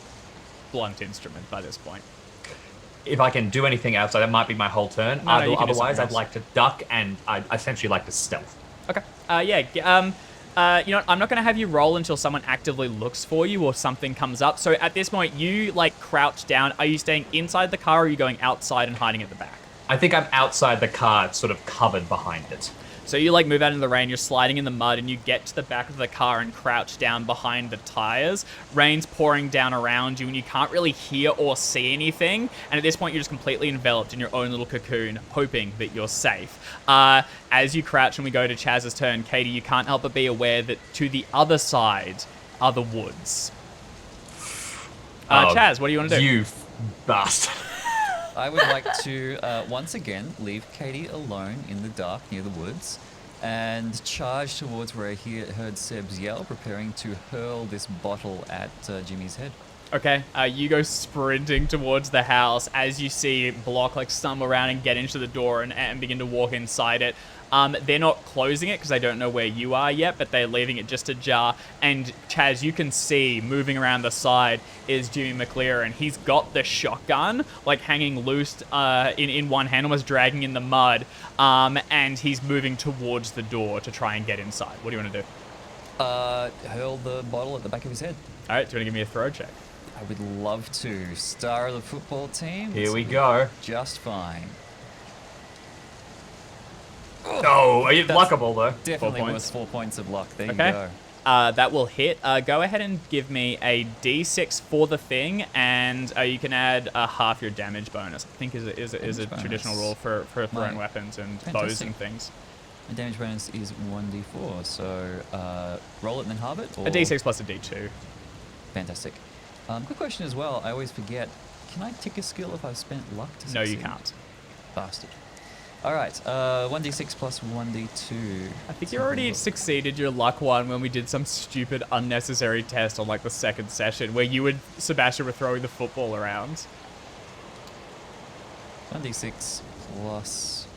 blunt instrument by this point. If I can do anything outside, that might be my whole turn. No, you can do Otherwise, something I'd else. like to duck, and I'd essentially like to stealth. Okay. You know what? I'm not going to have you roll until someone actively looks for you or something comes up. So at this point, you like crouch down. Are you staying inside the car or are you going outside and hiding at the back? I think I'm outside the car, sort of covered behind it. So you like move out in the rain, you're sliding in the mud, and you get to the back of the car and crouch down behind the tires. Rain's pouring down around you, and you can't really hear or see anything. And at this point, you're just completely enveloped in your own little cocoon, hoping that you're safe. As you crouch and we go to Chaz's turn, Katie, you can't help but be aware that to the other side are the woods. Chaz, what do you want to do? You bastard. I would like to once again leave Katie alone in the dark near the woods and charge towards where I heard Seb's yell, preparing to hurl this bottle at Jimmy's head. Okay, you go sprinting towards the house as you see Block like stumble around and get into the door and begin to walk inside it. They're not closing it because they don't know where you are yet, but they're leaving it just ajar. And Chaz, you can see moving around the side is Jimmy McLearen. He's got the shotgun like hanging loose in one hand, almost dragging in the mud. And he's moving towards the door to try and get inside. What do you want to do? Hurl the bottle at the back of his head. All right, do you want to give me a throw check? I would love to. Star of the football team. Here we go. Just fine. No, are you That's luckable though? Definitely 4 worth points. 4 points of luck. There Okay. you go. That will hit. Go ahead and give me a d6 for the thing, and you can add half your damage bonus. I think is a Damage traditional bonus. rule for throwing Right. weapons and bows Fantastic. and things. The damage bonus is 1d4, so roll it and then halve it? Or... A d6 plus a d2. Fantastic. Quick question as well, I always forget, can I tick a skill if I've spent luck to succeed? No, you can't. Bastard. Alright, 1d6 plus 1d2. I think you already succeeded your luck one when we did some stupid unnecessary test on like the second session where you and Sebastian were throwing the football around. 1d6 plus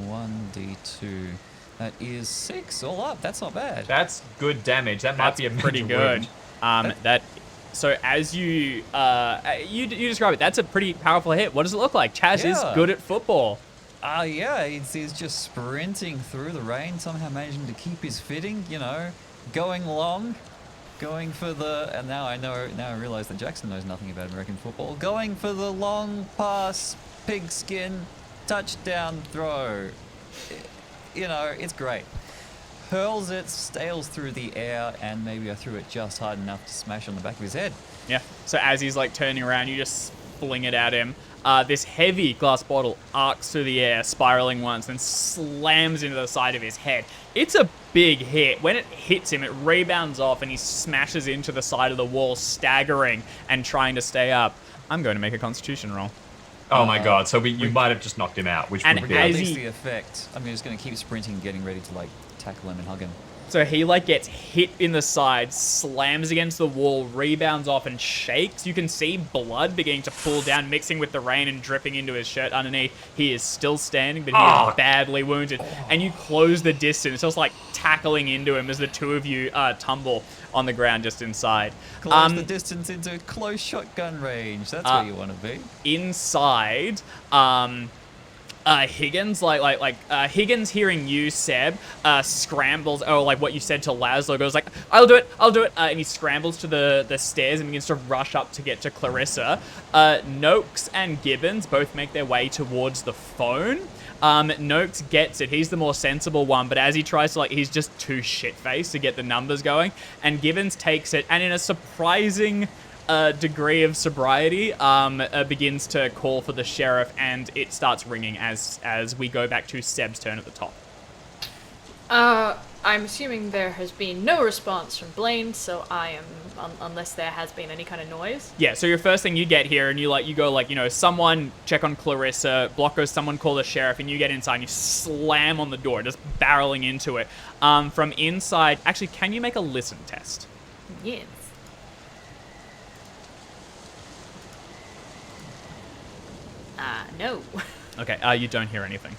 1d2. That is 6 all up. That's not bad. That's good damage. That might That's be a pretty major good. wound. So as you describe it, that's a pretty powerful hit. What does it look like? Chaz is Yeah. good at football. Yeah, he's just sprinting through the rain, somehow managing to keep his footing, you know, going long, going for the, and now I realize that Jackson knows nothing about American football, going for the long pass, pigskin, touchdown throw. You know, it's great. Hurls it, sails through the air, and maybe I threw it just hard enough to smash on the back of his head. Yeah. So as he's like turning around, you just fling it at him. This heavy glass bottle arcs through the air, spiraling once, then slams into the side of his head. It's a big hit. When it hits him, it rebounds off and he smashes into the side of the wall, staggering and trying to stay up. I'm going to make a constitution roll. Oh my god, so you might have just knocked him out, which And would be... as At least he- the effect. I'm just going to keep sprinting, getting ready to, like, tackle him and hug him. So he like gets hit in the side, slams against the wall, rebounds off and shakes. You can see blood beginning to pool down, mixing with the rain and dripping into his shirt underneath. He is still standing, but he is badly wounded. And you close the distance, just like tackling into him as the two of you tumble on the ground just inside. Close the distance into close shotgun range. That's where you want to be. Inside, Higgins, Higgins hearing you, Seb, scrambles, like what you said to Laszlo, goes like, I'll do it, and he scrambles to the stairs and begins to rush up to get to Clarissa. Noakes and Gibbons both make their way towards the phone. Noakes gets it, he's the more sensible one, but as he tries to, he's just too shit-faced to get the numbers going, and Gibbons takes it, and in a surprising degree of sobriety, begins to call for the sheriff, and it starts ringing as we go back to Seb's turn at the top. I'm assuming there has been no response from Blaine, so I am, unless there has been any kind of noise. Yeah, so your first thing, you get here and you go someone check on Clarissa, Block goes, someone call the sheriff, and you get inside and you slam on the door, just barreling into it. From inside, actually, can you make a listen test? Yes. No. Okay, you don't hear anything.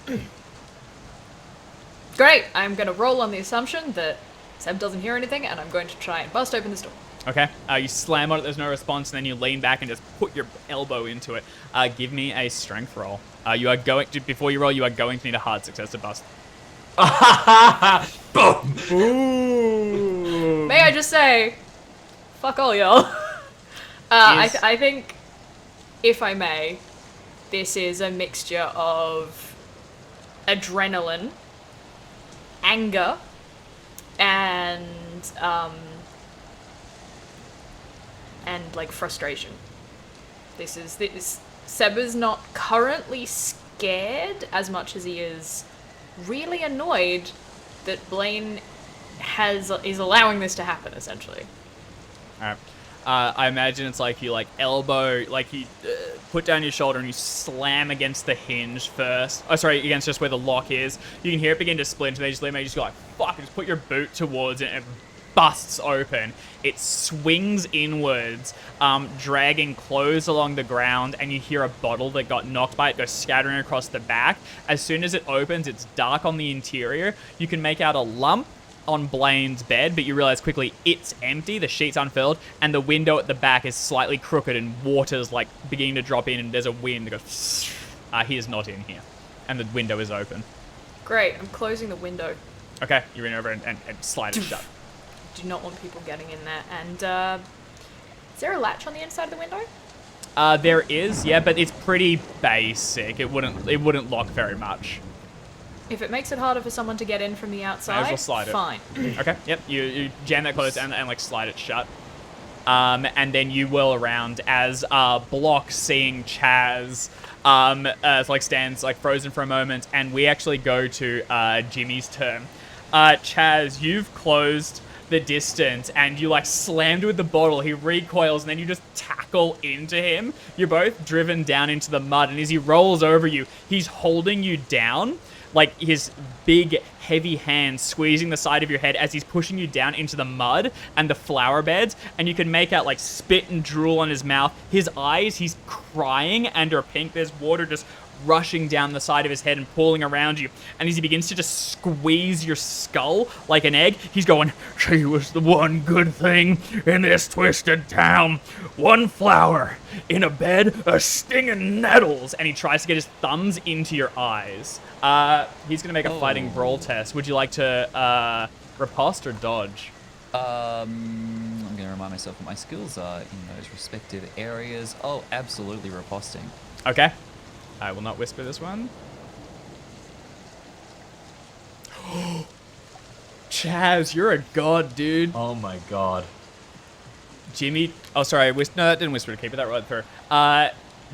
Great, I'm gonna roll on the assumption that Seb doesn't hear anything, and I'm going to try and bust open this door. Okay, you slam on it, there's no response, and then you lean back and just put your elbow into it. Give me a strength roll. Before you roll, you are going to need a hard success to bust. Boom! Ooh. May I just say, fuck all y'all. I think, if I may, this is a mixture of adrenaline, anger, and like frustration. Seb is not currently scared as much as he is really annoyed that Blaine is allowing this to happen, essentially. Alright. I imagine it's like you elbow, you put down your shoulder and you slam against the hinge first. Oh, sorry, against just where the lock is. You can hear it begin to splinter. They just go like, fuck, and just put your boot towards it and it busts open. It swings inwards, dragging clothes along the ground, and you hear a bottle that got knocked by it go scattering across the back. As soon as it opens, it's dark on the interior. You can make out a lump on Blaine's bed, but you realize quickly it's empty, the sheet's unfurled, and the window at the back is slightly crooked and water's beginning to drop in, and there's a wind that goes, he is not in here. And the window is open. Great, I'm closing the window. Okay, you run over and slide it shut. Do not want people getting in there. And, is there a latch on the inside of the window? There is, yeah, but it's pretty basic. It wouldn't lock very much. If it makes it harder for someone to get in from the outside, well slide it. fine. Okay, yep, you jam that close and slide it shut. and then you whirl around as Block, seeing Chaz, like stands like frozen for a moment, and we actually go to Jimmy's turn. Chaz, you've closed the distance and you like slammed with the bottle. He recoils and then you just tackle into him. You're both driven down into the mud, and as he rolls over you, he's holding you down, like his big heavy hand squeezing the side of your head as he's pushing you down into the mud and the flower beds, and you can make out like spit and drool on his mouth. His eyes, he's crying and are pink. There's water just rushing down the side of his head and pooling around you. And as he begins to just squeeze your skull like an egg, he's going, "She was the one good thing in this twisted town. One flower in a bed of stinging nettles." And he tries to get his thumbs into your eyes. He's going to make a fighting brawl test. Would you like to riposte or dodge? I'm going to remind myself what my skills are in those respective areas. Oh, absolutely riposting. Okay. I will not whisper this one. Chaz, you're a god, dude. Oh my god. Jimmy... Oh, sorry. No, that didn't whisper to keep it. That rolled through.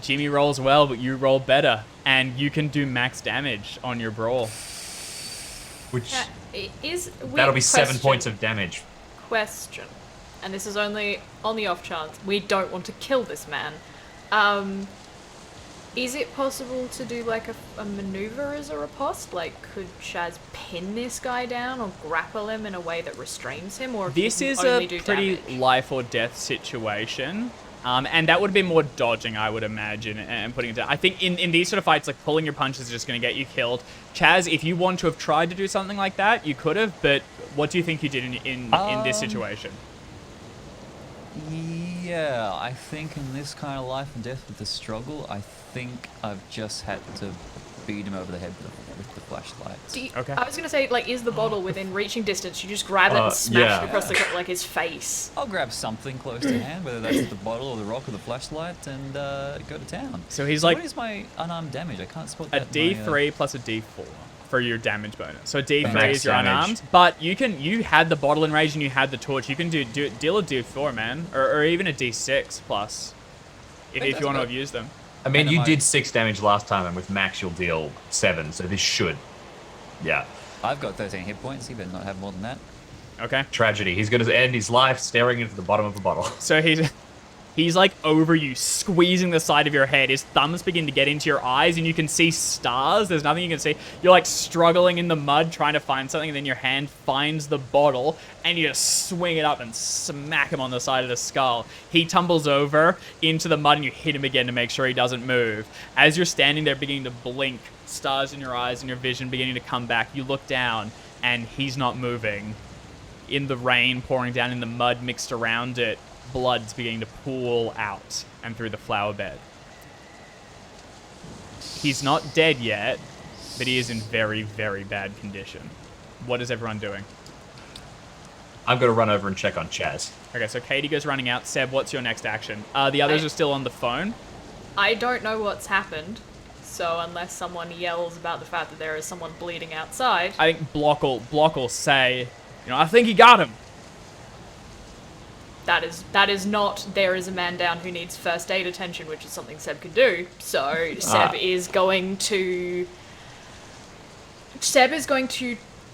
Jimmy rolls well, but you roll better. And you can do max damage on your brawl. Which... That'll be 7 points of damage. Question. And this is only on the off chance. We don't want to kill this man. Is it possible to do like a maneuver as a riposte? Like, could Chaz pin this guy down or grapple him in a way that restrains him? Or this is a pretty life or death situation. And that would have been more dodging, I would imagine, and putting it down. I think in these sort of fights, like pulling your punches is just going to get you killed. Chaz, if you want to have tried to do something like that, you could have, but what do you think you did in this situation? Yeah, I think in this kind of life and death with the struggle, I think I've just had to beat him over the head with the flashlight. Okay. I was going to say, like, is the bottle within reaching distance? You just grab it and smash it across like his face. I'll grab something close to hand, whether that's the bottle or the rock or the flashlight, and go to town. So he's like... What is my unarmed damage? I can't spot a that. D3 plus a D4 for your damage bonus. So D3 Max is your damage. unarmed, but you had the bottle in rage and you had the torch. You can deal a D4, man, or even a D6 plus, if you want to have used them. I mean, you did 6 damage last time, and with max you'll deal 7, so this should... Yeah. I've got 13 hit points. He better not have more than that. Okay. Tragedy. He's going to end his life staring into the bottom of a bottle. So he's like over you, squeezing the side of your head. His thumbs begin to get into your eyes, and you can see stars. There's nothing you can see. You're like struggling in the mud, trying to find something, and then your hand finds the bottle, and you just swing it up and smack him on the side of the skull. He tumbles over into the mud, and you hit him again to make sure he doesn't move. As you're standing there beginning to blink, stars in your eyes and your vision beginning to come back, you look down, and he's not moving. In the rain pouring down, in the mud mixed around it, blood's beginning to pool out and through the flower bed. He's not dead yet, but he is in very, very bad condition. What is everyone doing? I'm going to run over and check on Chaz. Okay, so Katie goes running out. Seb, what's your next action? The others are still on the phone. I don't know what's happened, so unless someone yells about the fact that there is someone bleeding outside... I think Block will say, I think he got him. That is not, there is a man down who needs first aid attention, which is something Seb can do. So Seb is going to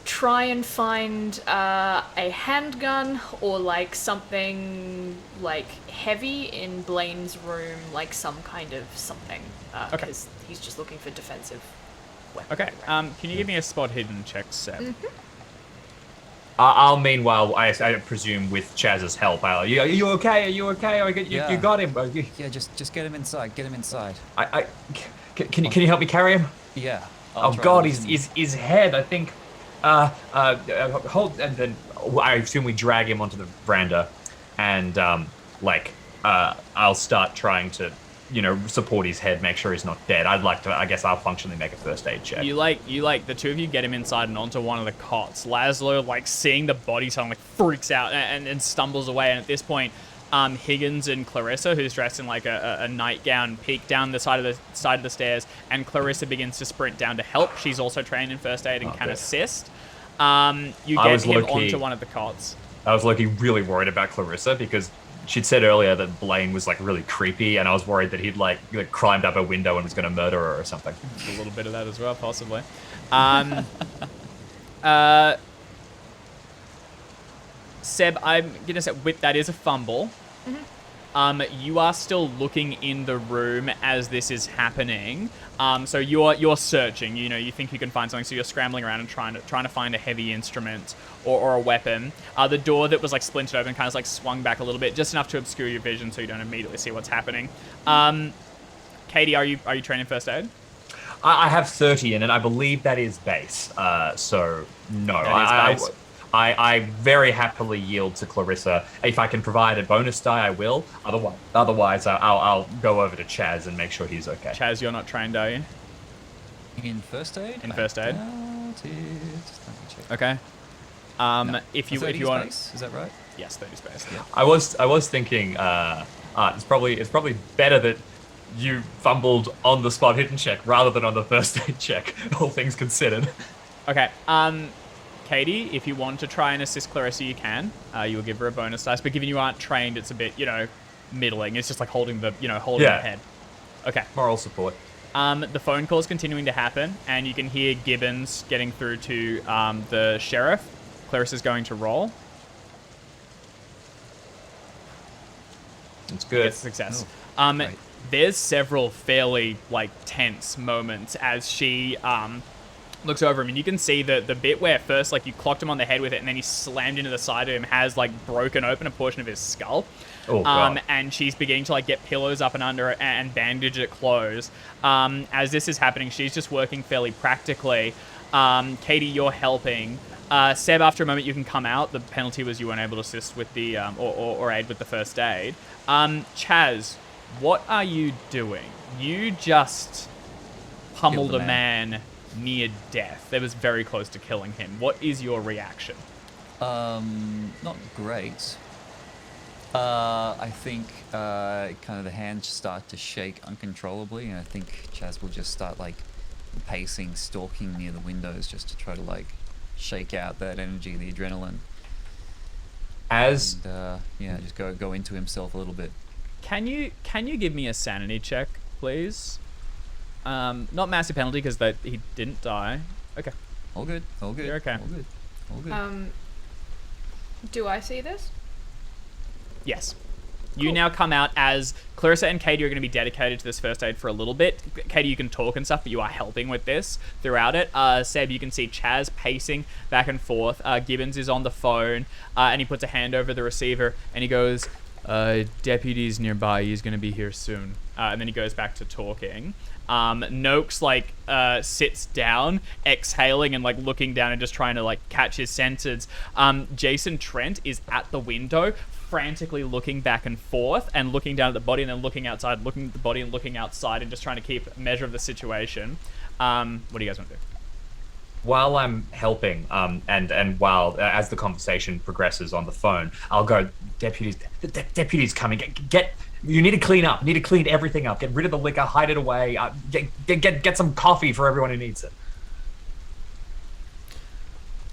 try and find a handgun or like something like heavy in Blaine's room, like some kind of something, because he's just looking for defensive weapons. Okay, can you give me a spot hidden check, Seb? Mm-hmm. I'll meanwhile, I presume with Chaz's help, are you okay? Are you okay? You got him. Yeah, just get him inside. Get him inside. Can you help me carry him? Yeah. Oh God, his head. I think. Hold, and then I assume we drag him onto the veranda, and I'll start trying to, support his head, make sure he's not dead. I guess I'll functionally make a first aid check. You the two of you get him inside and onto one of the cots. Laszlo, seeing the body, someone freaks out and stumbles away. And at this point, Higgins and Clarissa, who's dressed in a nightgown, peek down the side of the stairs, and Clarissa begins to sprint down to help. She's also trained in first aid and can assist. You get him onto one of the cots. I was really worried about Clarissa because she'd said earlier that Blaine was like really creepy, and I was worried that he'd like climbed up a window and was going to murder her or something. A little bit of that as well, possibly. Uh, Seb, I'm gonna say that is a fumble. You are still looking in the room as this is happening. So you're searching. You know, you think you can find something, so you're scrambling around and trying to find a heavy instrument or a weapon. The door that was like splintered open kind of like swung back a little bit, just enough to obscure your vision, so you don't immediately see what's happening. Katie, are you trained in first aid? I have 30 in it. I believe that is base. So no, That is base. I very happily yield to Clarissa. If I can provide a bonus die, I will. Otherwise, I'll go over to Chaz and make sure he's okay. Chaz, you're not trained, are you? In first aid? In first aid? Doubt it. Let me check. Okay. No. If you 30 want, space, is that right? yes, 30 space. Yeah. I was thinking it's probably better that you fumbled on the spot hidden check rather than on the first aid check, all things considered. Okay. Katie, if you want to try and assist Clarissa, you can. You will give her a bonus dice, but given you aren't trained, it's a bit, middling. It's just like holding the head. Okay. Moral support. The phone call is continuing to happen, and you can hear Gibbons getting through to the sheriff. Clarissa's going to roll. It's good. It's a success. Right. There's several fairly tense moments as she looks over him, and you can see the bit where first you clocked him on the head with it, and then he slammed into the side of him has broken open a portion of his skull. Oh, God. And she's beginning to get pillows up and under it and bandage it closed. As this is happening, she's just working fairly practically. Katie, you're helping. Seb, after a moment, you can come out. The penalty was you weren't able to assist with the or aid with the first aid. Chaz, what are you doing? You just pummeled Killed a a man near death. That was very close to killing him. What is your reaction? Not great. I think kind of the hands start to shake uncontrollably, and I think Chaz will just start pacing, stalking near the windows just to try to shake out that energy, the adrenaline. As And, just go into himself a little bit. Can you give me a sanity check, please? Not massive penalty because he didn't die. Okay. All good. All good. You're okay. All good. All good. Do I see this? Yes. You Cool. now come out as Clarissa and Katie are going to be dedicated to this first aid for a little bit. Katie, you can talk and stuff, but you are helping with this throughout it. Seb, you can see Chaz pacing back and forth. Gibbons is on the phone, and he puts a hand over the receiver, and he goes, deputy's nearby. He's going to be here soon. And then he goes back to talking. Noakes sits down, exhaling and looking down and just trying to catch his senses. Jason Trent is at the window, frantically looking back and forth and looking down at the body and then looking outside, looking at the body and looking outside and just trying to keep measure of the situation. What do you guys want to do? while I'm helping, and while as the conversation progresses on the phone, I'll go, deputy's coming. You need to clean up. You need to clean everything up. Get rid of the liquor. Hide it away. Get some coffee for everyone who needs it.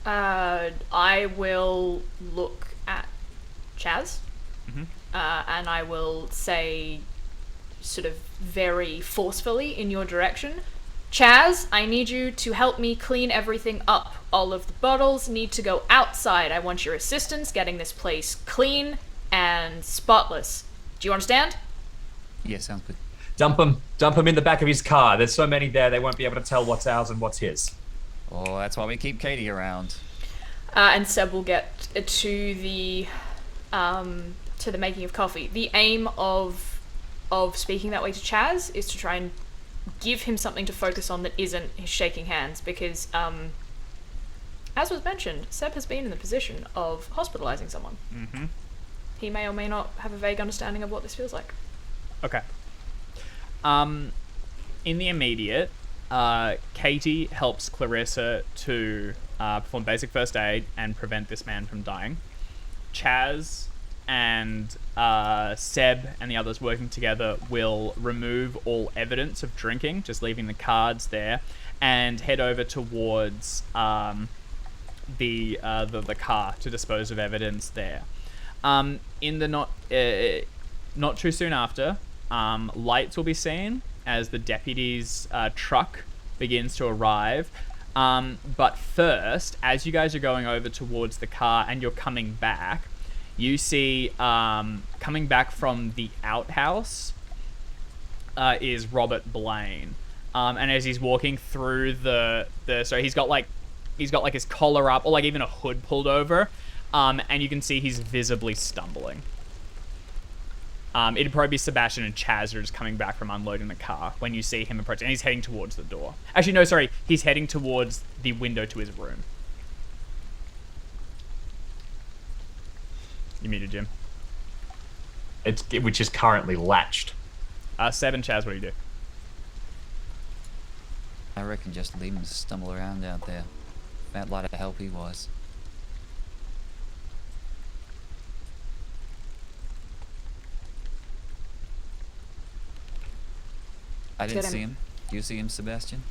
I will look at Chaz, and I will say, sort of very forcefully in your direction, Chaz, I need you to help me clean everything up. All of the bottles need to go outside. I want your assistance getting this place clean and spotless. Do you understand? Yeah, sounds good. Dump him in the back of his car. There's so many there, they won't be able to tell what's ours and what's his. Oh, that's why we keep Katie around. And Seb will get to the making of coffee. The aim of speaking that way to Chaz is to try and give him something to focus on that isn't his shaking hands, because as was mentioned, Seb has been in the position of hospitalizing someone. Mm-hmm. He may or may not have a vague understanding of what this feels like. Okay. In the immediate, Katie helps Clarissa to perform basic first aid and prevent this man from dying. Chaz and Seb and the others working together will remove all evidence of drinking, just leaving the cards there, and head over towards the car to dispose of evidence there. In the not too soon after, lights will be seen as the deputy's truck begins to arrive. But first, as you guys are going over towards the car and you're coming back, you see coming back from the outhouse is Robert Blaine. And as he's walking through so he's got like his collar up, or like even a hood pulled over, and you can see he's visibly stumbling. It'd probably be Sebastian and Chaz who are just coming back from unloading the car when you see him approach, and he's heading towards the door. Actually, no, sorry, he's heading towards the window to his room. You muted, Jim. Which is currently latched. Seb and Chaz, what do you do? I reckon just leave him to stumble around out there. That light of help he was. I didn't see him. Do you see him, Sebastian?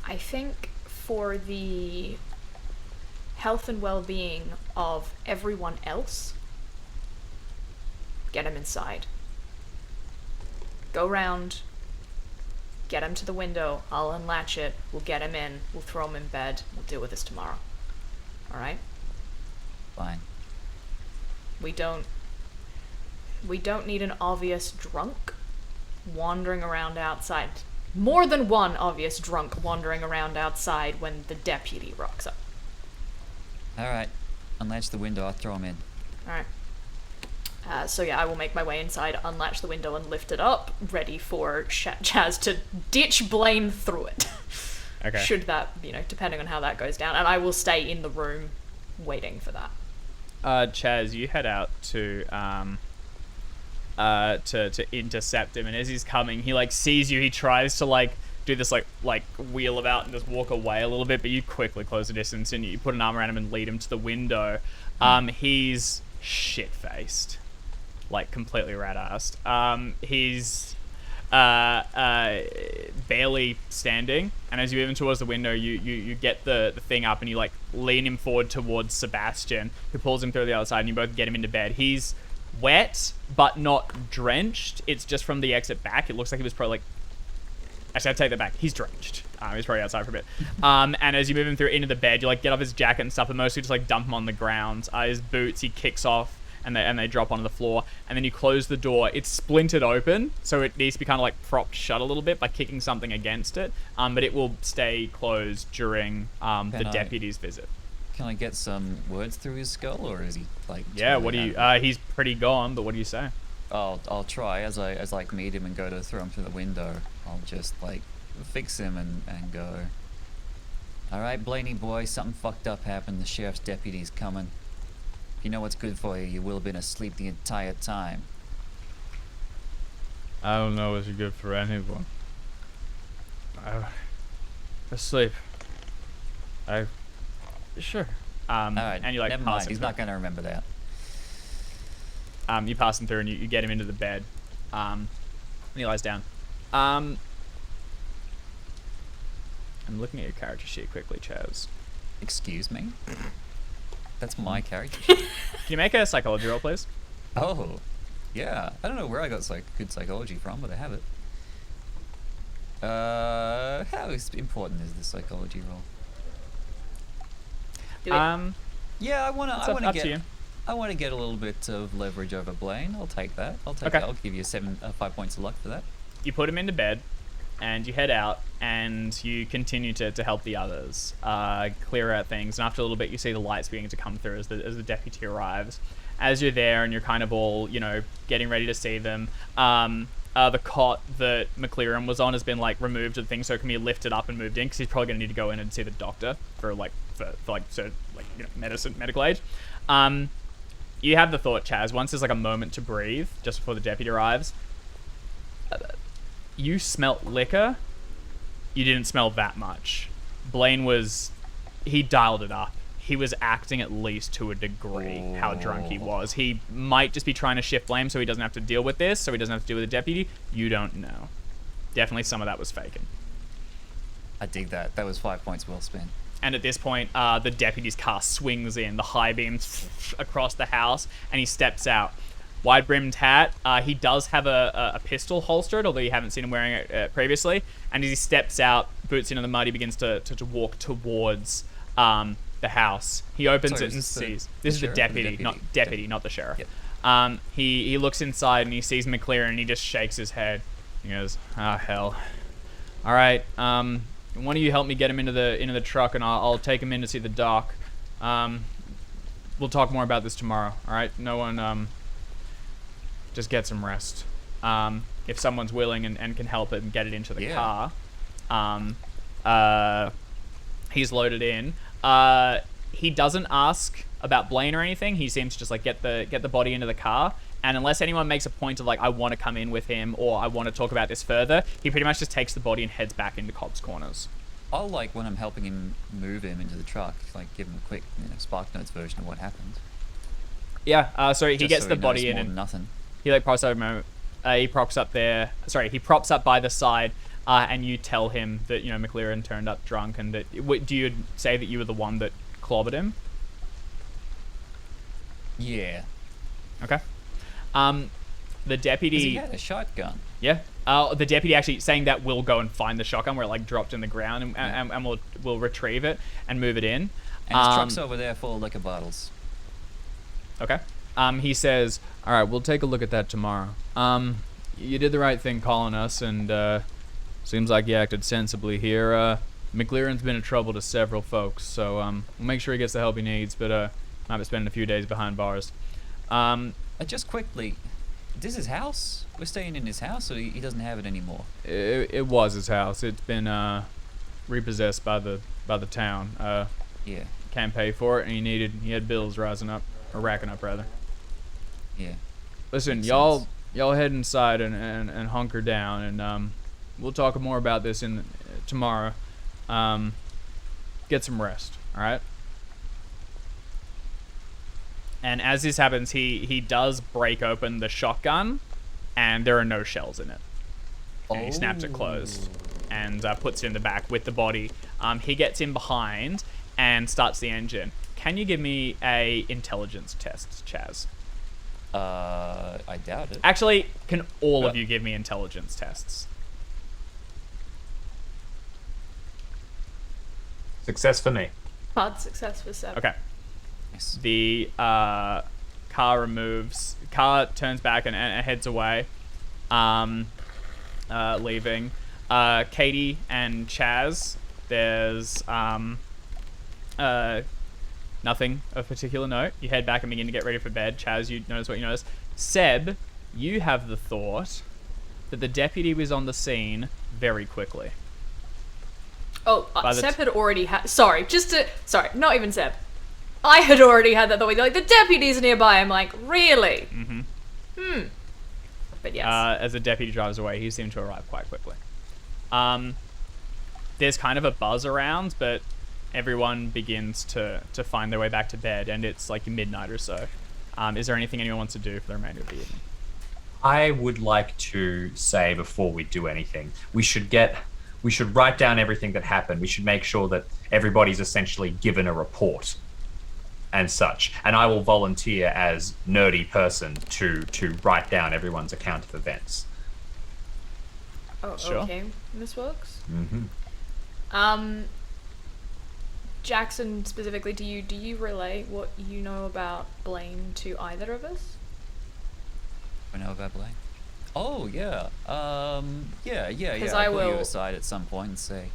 I think for the health and well-being of everyone else, get him inside. Go round, get him to the window, I'll unlatch it, we'll get him in, we'll throw him in bed, we'll deal with this tomorrow. Alright? Fine. We don't need an obvious drunk wandering around outside. More than one obvious drunk wandering around outside when the deputy rocks up. Alright. Unlatch the window, I'll throw him in. Alright. So yeah, I will make my way inside, unlatch the window and lift it up, ready for Chaz to ditch Blaine through it. Okay. Should that, depending on how that goes down. And I will stay in the room waiting for that. Chaz, you head out to intercept him, and as he's coming, he like sees you. He tries to like do this like wheel about and just walk away a little bit, but you quickly close the distance and you put an arm around him and lead him to the window. He's shit-faced, like completely rat-assed. He's barely standing, and as you move him towards the window, you get the thing up and you like lean him forward towards Sebastian, who pulls him through the other side, and you both get him into bed. He's wet but not drenched. It's just from the exit back. It looks like he was probably like, actually, I'd take that back. He's drenched. He's probably outside for a bit. And as you move him through into the bed, you like get off his jacket and stuff, and mostly just like dump him on the ground. His boots he kicks off, and they drop onto the floor. And then you close the door. It's splintered open, so it needs to be kind of like propped shut a little bit by kicking something against it. But it will stay closed during the deputy's visit. Can I get some words through his skull, or is he like? Yeah. What do you? He's pretty gone, but what do you say? I'll try as I meet him and go to throw him through the window. I'll just like fix him and go. All right, Blaney boy, something fucked up happened. The sheriff's deputy's coming. If you know what's good for you, you will have been asleep the entire time. I don't know what's good for anyone. Asleep. Sure. All right, and you like never pass mind. him He's through. not gonna remember that. You pass him through and you get him into the bed. And he lies down. I'm looking at your character sheet quickly, Chaz. Excuse me? That's my character. Can you make a psychology roll, please? Oh, yeah. I don't know where I got good psychology from, but I have it. How important is the psychology roll? Do it. Yeah, I wanna up to you. get. I want to get a little bit of leverage over Blaine. I'll take that. Okay. That. I'll give you 5 points of luck for that. You put him into bed, and you head out, and you continue to help the others clear out things. And after a little bit, you see the lights beginning to come through as the deputy arrives. As you're there, and you're kind of all, getting ready to see them, the cot that McLaren was on has been like removed and things, so it can be lifted up and moved in because he's probably going to need to go in and see the doctor for medical aid. You have the thought, Chaz, once there's like a moment to breathe just before the deputy arrives. You smelt liquor. You didn't smell that much. Blaine he dialed it up. He was acting at least to a degree how drunk he was. He might just be trying to shift blame so he doesn't have to deal with this, so he doesn't have to deal with the deputy. You don't know. Definitely some of that was faking. I dig that. That was 5 points well spent. and at this point, the deputy's car swings in, the high beams across the house, and he steps out. Wide-brimmed hat. He does have a pistol holstered, although you haven't seen him wearing it previously. And as he steps out, boots into the mud, he begins to walk towards the house. He opens it and sees... This is the deputy, not the sheriff. Yep. He looks inside and he sees McLaren and he just shakes his head. He goes, hell. All right, one of you help me get him into the truck and I'll take him in to see the doc. We'll talk more about this tomorrow, all right? No one... Just get some rest. If someone's willing and can help it and get it into the car. He's loaded in. He doesn't ask about Blaine or anything. He seems to just like get the body into the car. And unless anyone makes a point of like, I want to come in with him or I want to talk about this further, he pretty much just takes the body and heads back into Cobb's Corners. I'll like when I'm helping him move him into the truck, like give him a quick Spark Notes version of what happened. Yeah. So he gets the body in and nothing. He like props up. He props up there. Sorry, he props up by the side, and you tell him that McLaren turned up drunk, and that. Do you say that you were the one that clobbered him? Yeah. Okay. The deputy. 'Cause he had a shotgun. Yeah. The deputy actually saying that we'll go and find the shotgun where it like dropped in the ground, and we'll retrieve it and move it in. And his truck's over there full of liquor bottles. Okay. He says, all right, we'll take a look at that tomorrow. You did the right thing calling us, and seems like you acted sensibly here. McLaren's been a trouble to several folks, so we'll make sure he gets the help he needs, but might be spending a few days behind bars. Just quickly, this is his house? We're staying in his house, or he doesn't have it anymore? It was his house. It's been repossessed by the town. Yeah. Can't pay for it, and he had bills racking up rather. Yeah. Listen, Makes y'all sense. head inside and hunker down, and we'll talk more about this tomorrow. Get some rest, all right? And as this happens, he does break open the shotgun, and there are no shells in it. And he snaps it closed and puts it in the back with the body. He gets in behind and starts the engine. Can you give me a intelligence test, Chaz? I doubt it. Actually, can all of you give me intelligence tests? Success for me. Hard success for Seb. Okay. Nice. The car turns back and heads away, leaving. Katie and Chaz, there's nothing of particular note. You head back and begin to get ready for bed. Chaz, you notice what you notice. Seb, you have the thought that the deputy was on the scene very quickly. Oh, Seb had already had... Sorry, not even Seb. I had already had that thought. Like, the deputy's nearby. I'm like, really? Mm-hmm. But yes. As the deputy drives away, he seemed to arrive quite quickly. There's kind of a buzz around, but everyone begins to find their way back to bed, and it's like midnight or so. Is there anything anyone wants to do for the remainder of the evening? I would like to say before we do anything, we should write down everything that happened. We should make sure that everybody's essentially given a report and such. And I will volunteer as nerdy person to write down everyone's account of events. Oh, Sure. okay, Miss Wilkes. Mm-hmm. Jackson specifically, do you relay what you know about Blaine to either of us? I know about Blaine. Oh yeah. Yeah. 'Cause I I pull you will- aside at some point and say,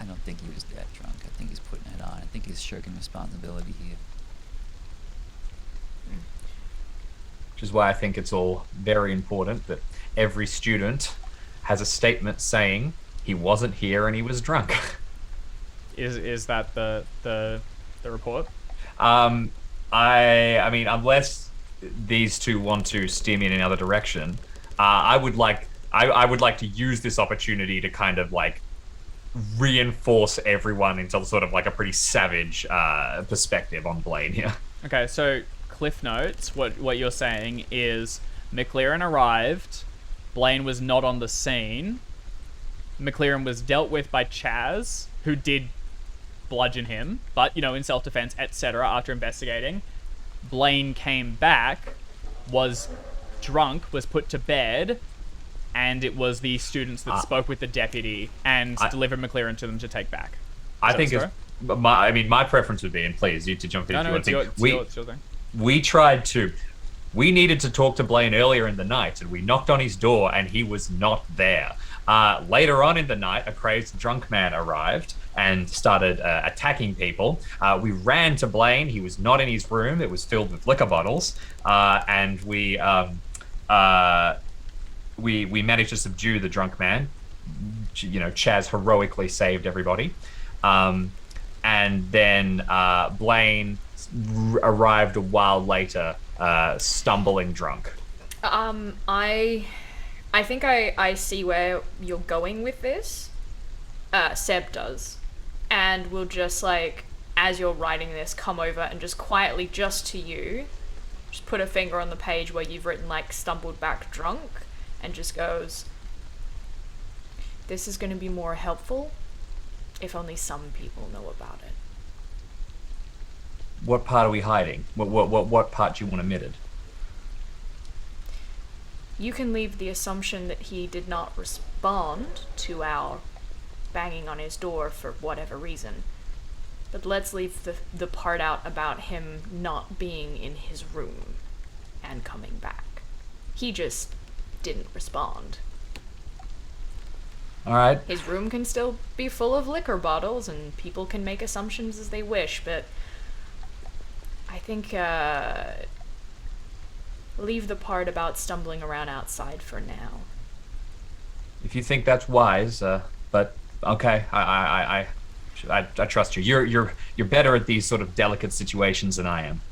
I don't think he was that drunk. I think he's putting it on. I think he's shirking responsibility here. Which is why I think it's all very important that every student has a statement saying he wasn't here and he was drunk. Is that the report? I mean, unless these two want to steer me in another direction, I would like to use this opportunity to kind of like reinforce everyone into sort of like a pretty savage perspective on Blaine here. Okay, so Cliff Notes, what you're saying is McLaren arrived, Blaine was not on the scene, McLaren was dealt with by Chaz, who did bludgeon him, but, in self-defense, etc. After investigating, Blaine came back, was drunk, was put to bed, and it was the students that spoke with the deputy and delivered McLaren to them to take back. I think my preference would be, and please, you to jump in if you want to think. It's your thing. We needed to talk to Blaine earlier in the night, and we knocked on his door, and he was not there. Later on in the night, a crazed drunk man arrived and started attacking people. We ran to Blaine. He was not in his room. It was filled with liquor bottles, and we managed to subdue the drunk man. Chaz heroically saved everybody. And then Blaine arrived a while later, stumbling drunk. I think I see where you're going with this. Seb does. And we'll just, as you're writing this, come over and just quietly, just to you, just put a finger on the page where you've written, stumbled back drunk, and just goes, this is going to be more helpful if only some people know about it. What part are we hiding? What part do you want omitted? You can leave the assumption that he did not respond to our banging on his door for whatever reason. But let's leave the part out about him not being in his room and coming back. He just didn't respond. All right. His room can still be full of liquor bottles, and people can make assumptions as they wish, but I think leave the part about stumbling around outside for now. If you think that's wise, but okay, I trust you. You're better at these sort of delicate situations than I am.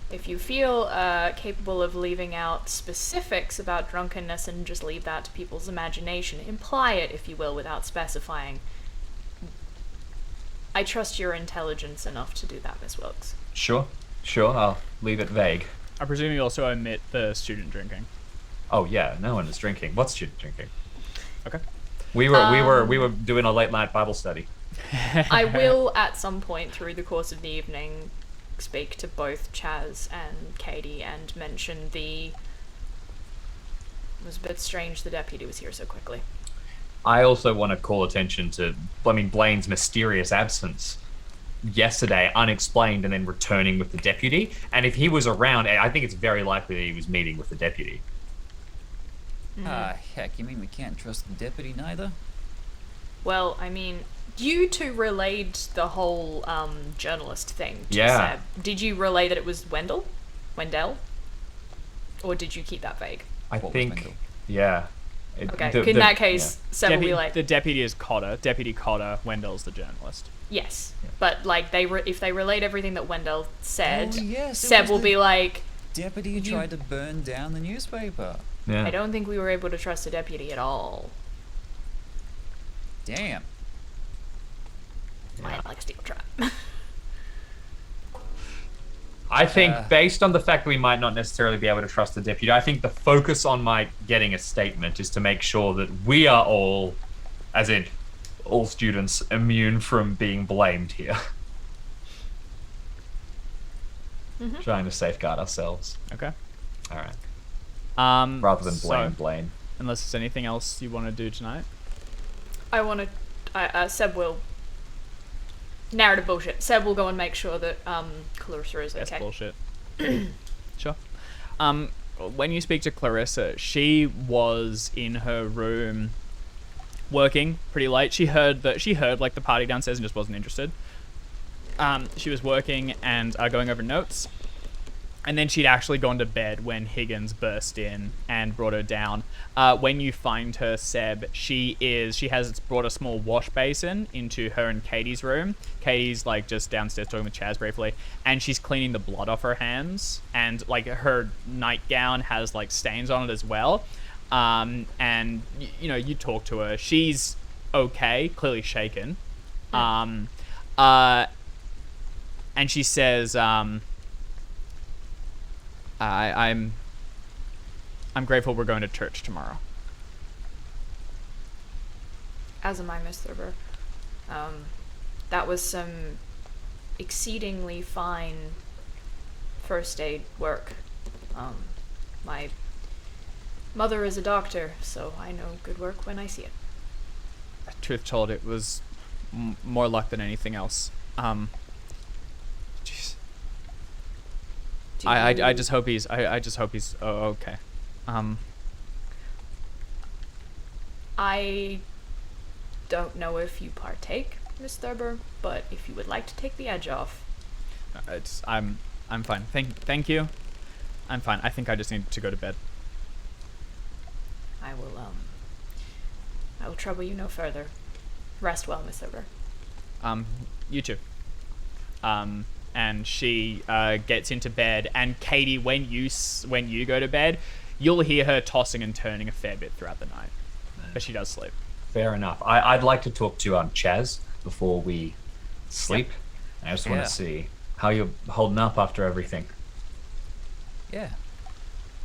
If you feel capable of leaving out specifics about drunkenness and just leave that to people's imagination, imply it, if you will, without specifying. I trust your intelligence enough to do that, Miss Wilkes. Sure, I'll leave it vague. I presume you also omit the student drinking. Oh yeah, no one is drinking. What's student drinking? Okay. We were doing a late night Bible study. I will, at some point through the course of the evening, speak to both Chaz and Katie and mention it was a bit strange the deputy was here so quickly. I also want to call attention to, Blaine's mysterious absence yesterday, unexplained, and then returning with the deputy. And if he was around, I think it's very likely that he was meeting with the deputy. Heck, you mean we can't trust the deputy neither? Well, you two relayed the whole journalist thing to Yeah. Seb. Did you relay that it was Wendell? Or did you keep that vague? I What was think, Wendell? yeah. Okay, in that case, Seb will be like... The deputy is Cotter. Deputy Cotter. Wendell's the journalist. Yes, but if they relayed everything that Wendell said, Oh, yes, it Seb was will the be like, Deputy who tried to burn down the newspaper. Yeah. I don't think we were able to trust the deputy at all. Damn. I like a steel trap. I think based on the fact that we might not necessarily be able to trust the deputy, I think the focus on my getting a statement is to make sure that we are all, as in all students, immune from being blamed here. Mm-hmm. Trying to safeguard ourselves. Okay. All right. Rather Rather than blame Blaine. Unless there's anything else you want to do tonight. I want to... Seb will... Narrative bullshit. Seb will go and make sure that Clarissa is okay. That's bullshit. Sure. When you speak to Clarissa, she was in her room working pretty late. She heard the party downstairs and just wasn't interested. She was working and going over notes. And then she'd actually gone to bed when Higgins burst in and brought her down. When you find her, Seb, she has brought a small wash basin into her and Katie's room. Katie's just downstairs talking with Chaz briefly, and she's cleaning the blood off her hands, and her nightgown has stains on it as well. And you talk to her. She's okay, clearly shaken. And she says, I'm grateful we're going to church tomorrow. As am I, Miss Thurber. That was some exceedingly fine first aid work. My mother is a doctor, so I know good work when I see it. Truth told, it was more luck than anything else. Jeez. I just hope he's okay. I don't know if you partake, Miss Thurber, but if you would like to take the edge off. I'm fine. Thank you. I'm fine. I think I just need to go to bed. I will trouble you no further. Rest well, Miss Thurber. You too. And she gets into bed, and Katie, when you go to bed, you'll hear her tossing and turning a fair bit throughout the night, but she does sleep. Fair enough. I'd like to talk to Chaz before we sleep. Yep. I just want to see how you're holding up after everything. Yeah,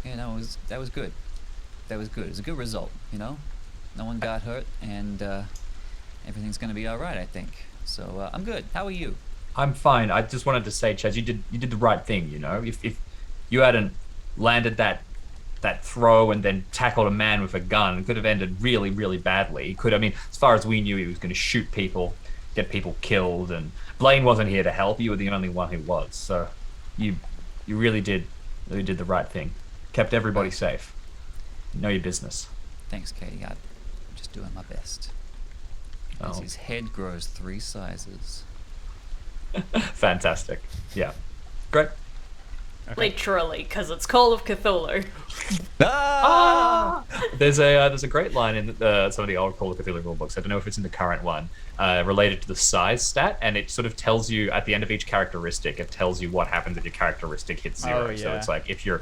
no, that was good. That was good. It was a good result, you know? No one got hurt, and everything's going to be all right, I think. So I'm good. How are you? I'm fine. I just wanted to say, Chaz, you did the right thing, you know? If you hadn't landed that throw and then tackled a man with a gun, it could have ended really, really badly. As far as we knew, he was going to shoot people, get people killed, and Blaine wasn't here to help. You were the only one who was. So you really did the right thing. Kept everybody safe. You know your business. Thanks, Katie. I'm just doing my best. As his head grows 3 sizes. Fantastic. Yeah. Great. Okay. Literally, because it's Call of Cthulhu. There's a great line in some of the old Call of Cthulhu rule books. I don't know if it's in the current one, related to the size stat, and it sort of tells you at the end of each characteristic, it tells you what happens if your characteristic hits 0. So it's like if your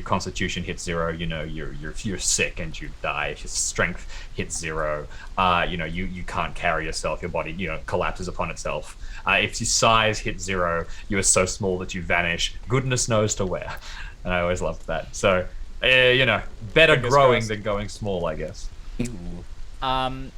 constitution hits 0, you know you're sick and you die. If your strength hits 0, you can't carry yourself. Your body collapses upon itself. If your size hits 0, you are so small that you vanish. Goodness knows to where. And I always loved that. So, better growing than going small, I guess. Ew. The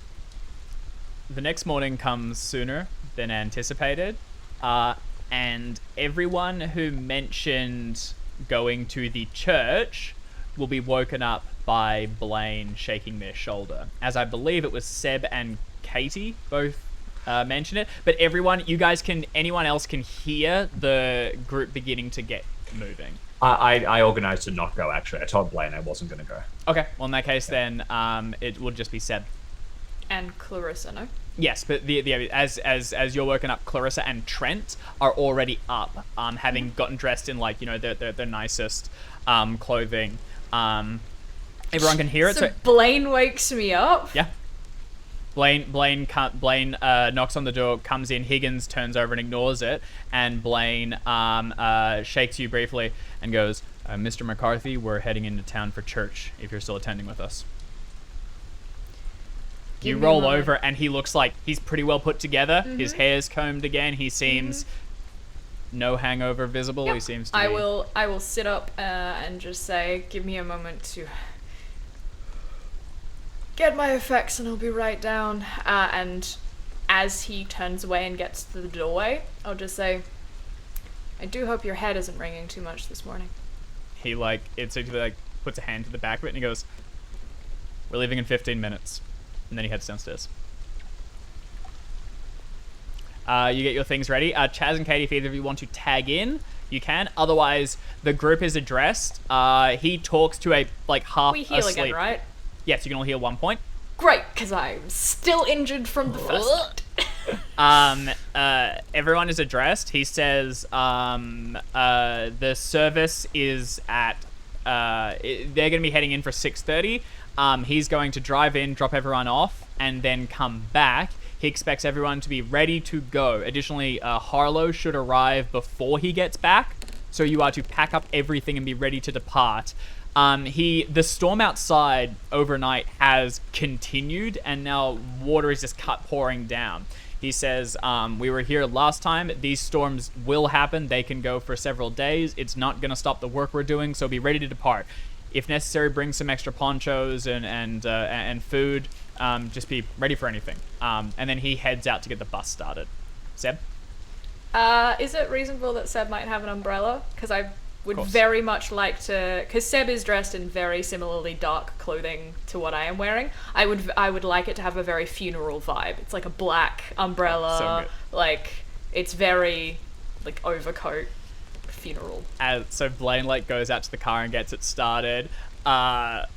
next morning comes sooner than anticipated, and everyone who mentioned going to the church will be woken up by Blaine shaking their shoulder. As I believe it was Seb and Katie both mention it, but anyone else can hear the group beginning to get moving. I organised to not go, actually. I told Blaine I wasn't going to go. Okay, well in that case then it will just be Seb. And Clarissa, no? Yes, but as you're woken up, Clarissa and Trent are already up, having gotten dressed in their nicest clothing. Everyone can hear it. So Blaine wakes me up? Yeah. Blaine knocks on the door, comes in. Higgins turns over and ignores it, and Blaine shakes you briefly and goes, "Mr. McCarthy, we're heading into town for church. If you're still attending with us." You roll over, and he looks like he's pretty well put together. Mm-hmm. His hair's combed again. He seems no hangover visible. Yep. He seems to. I will sit up and just say, "Give me a moment to get my effects, and I'll be right down." And as he turns away and gets to the doorway, I'll just say, "I do hope your head isn't ringing too much this morning." He instinctively puts a hand to the back of it and he goes, "We're leaving in 15 minutes." And then he heads downstairs. You get your things ready. Chaz and Katie, if either of you want to tag in, you can. Otherwise, the group is addressed. He talks to a half We heal asleep. again, right? Yes, you can all heal 1 point. Great, because I'm still injured from the first night. Everyone is addressed. He says the service is at... they're going to be heading in for 6:30. He's going to drive in, drop everyone off, and then come back. He expects everyone to be ready to go. Additionally, Harlow should arrive before he gets back, so you are to pack up everything and be ready to depart. The storm outside overnight has continued, and now water is just pouring down. He says, we were here last time. These storms will happen. They can go for several days. It's not going to stop the work we're doing, so be ready to depart. If necessary, bring some extra ponchos and food. Just be ready for anything. And then he heads out to get the bus started. Seb? Is it reasonable that Seb might have an umbrella? Because I would course. very much like to, because Seb is dressed in very similarly dark clothing to what I am wearing. I would like it to have a very funeral vibe. It's like a black umbrella, so good. like it's very like overcoat funeral. So Blaine like goes out to the car and gets it started. Trent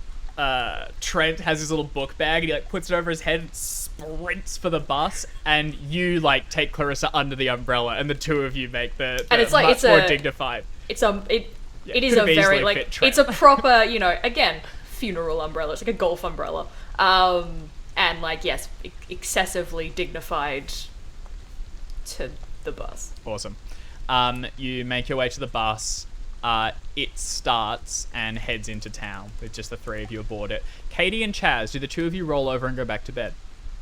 has his little book bag and he like puts it over his head and sprints for the bus, and you like take Clarissa under the umbrella, and the two of you make the And it's like much more dignified. It is a could've very easily like fit Trent. it's a proper, you know, again, funeral umbrella. It's like a golf umbrella. And like yes, excessively dignified to the bus. Awesome. You make your way to the bus. It starts and heads into town with just the three of you aboard it. Katie and Chaz, do the two of you roll over and go back to bed?